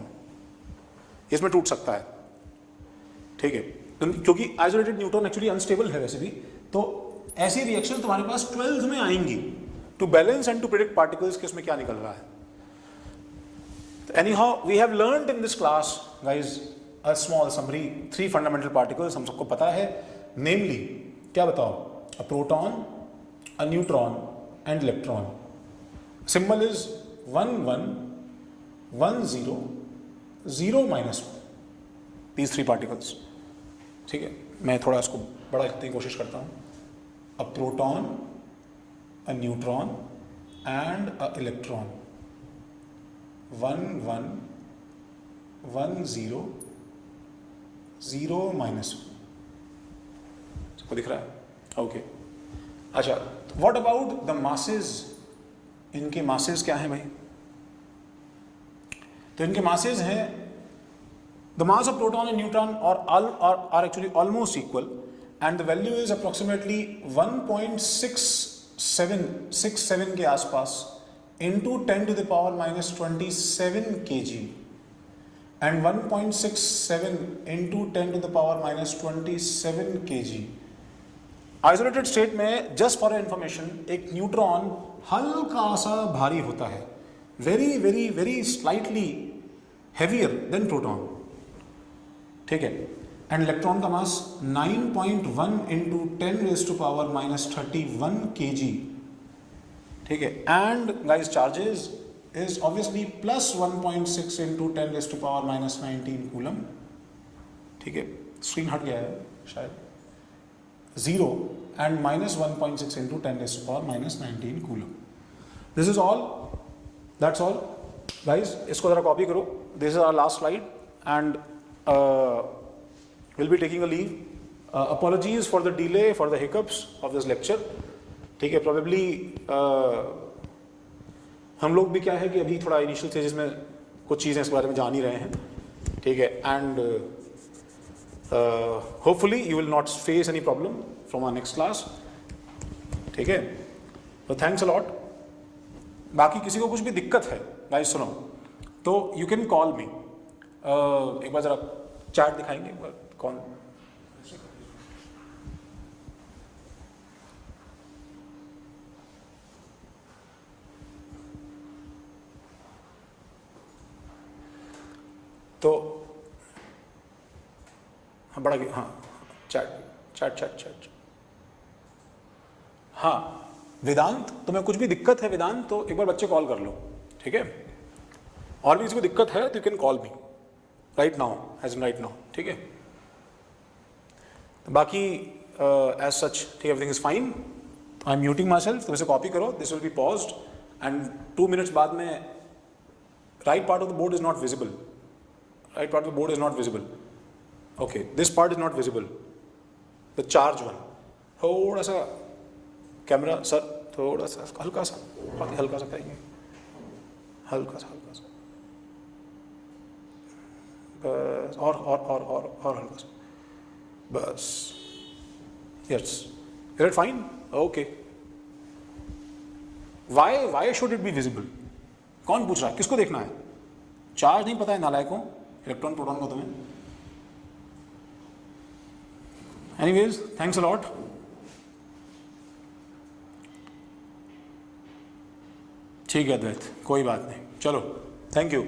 इसमें टूट सकता है, ठीक है, क्योंकि आइसोलेटेड न्यूट्रॉन एक्चुअली अनस्टेबल है वैसे भी। तो ऐसी रिएक्शन तुम्हारे पास 12th में आएंगी to balance and to predict particles कि इसमें क्या निकल रहा है। Anyhow, we have learned in this class, guys, a small summary, 3 fundamental particles हम सबको पता है, namely क्या बताओ, a proton, a neutron and electron. Symbol is 1 1 1 0 0 -1, these 3 particles, ठीक है। मैं थोड़ा इसको बड़ा लिखने की कोशिश करता हूँ, a proton, a neutron and a electron, 1 1 1 0 0 -1, सबको दिख रहा है, ओके। अच्छा, व्हाट अबाउट द मासेस, इनके मासेस क्या है भाई, तो इनके मासेस हैं, the mass of proton and neutron are actually almost equal, and the value is approximately 1.67 के आसपास into 10 to the power -27 kg and 1.67 into 10 to the power -27 kg। Isolated state में, जस्ट फॉर इंफॉर्मेशन, एक न्यूट्रॉन हल्का सा भारी होता है, very very very slightly heavier than proton, ठीक है। एंड इलेक्ट्रॉन का मास 9.1 इंटू 10⁻⁻31 kg, ठीक है. And guys charges is obviously plus 1.6 into 10⁻⁻19 coulomb, ठीक है. स्क्रीन हट गया है शायद, 0 and minus 1.6 into 10⁻⁻19 coulomb. This is all, that's all guys. इसको जरा कॉपी करो. This is our last slide and we'll be taking a leave. Apologies for the delay, for the hiccups of this lecture. ठीक है. Probably हम लोग भी क्या है कि अभी थोड़ा इनिशियल स्टेजेस में कुछ चीज़ें इसके बारे में जान ही रहे हैं, ठीक है. And hopefully you will not face any problem from our next class, ठीक है. तो थैंक्स अ लॉट. बाकी किसी को कुछ भी दिक्कत है गाइस सुनो तो यू कैन कॉल मी. एक बार ज़रा चैट दिखाएंगे एक बार. कौन तो हाँ बड़ा हाँ चैट चैट चैट चैट. हाँ वेदांत, तुम्हें कुछ भी दिक्कत है वेदांत तो एक बार बच्चे कॉल कर लो, ठीक है. और भी किसी को दिक्कत है तो you can call me right now, as in right now, ठीक है. बाकी एज सच ठीक, everything is fine. I am muting myself. तुम इसे कॉपी करो. This will be paused and 2 minutes बाद में right part of the board is not visible. Right part of the board is not visible. Okay, this part is not visible, the charge one. थोड़ा सा कैमरा सर, थोड़ा सा हल्का सा, बहुत हल्का सा करेंगे, हल्का सा हल्का सा बस. और हल्का सा बस. Yes, is it fine? Okay. Why should it be visible? कौन पूछ रहा है? किसको देखना है? चार्ज नहीं पता है नालायकों, इलेक्ट्रॉन प्रोटॉन को तुम्हें. Anyways thanks a lot. ठीक है अद्वैत, कोई बात नहीं. चलो, थैंक यू.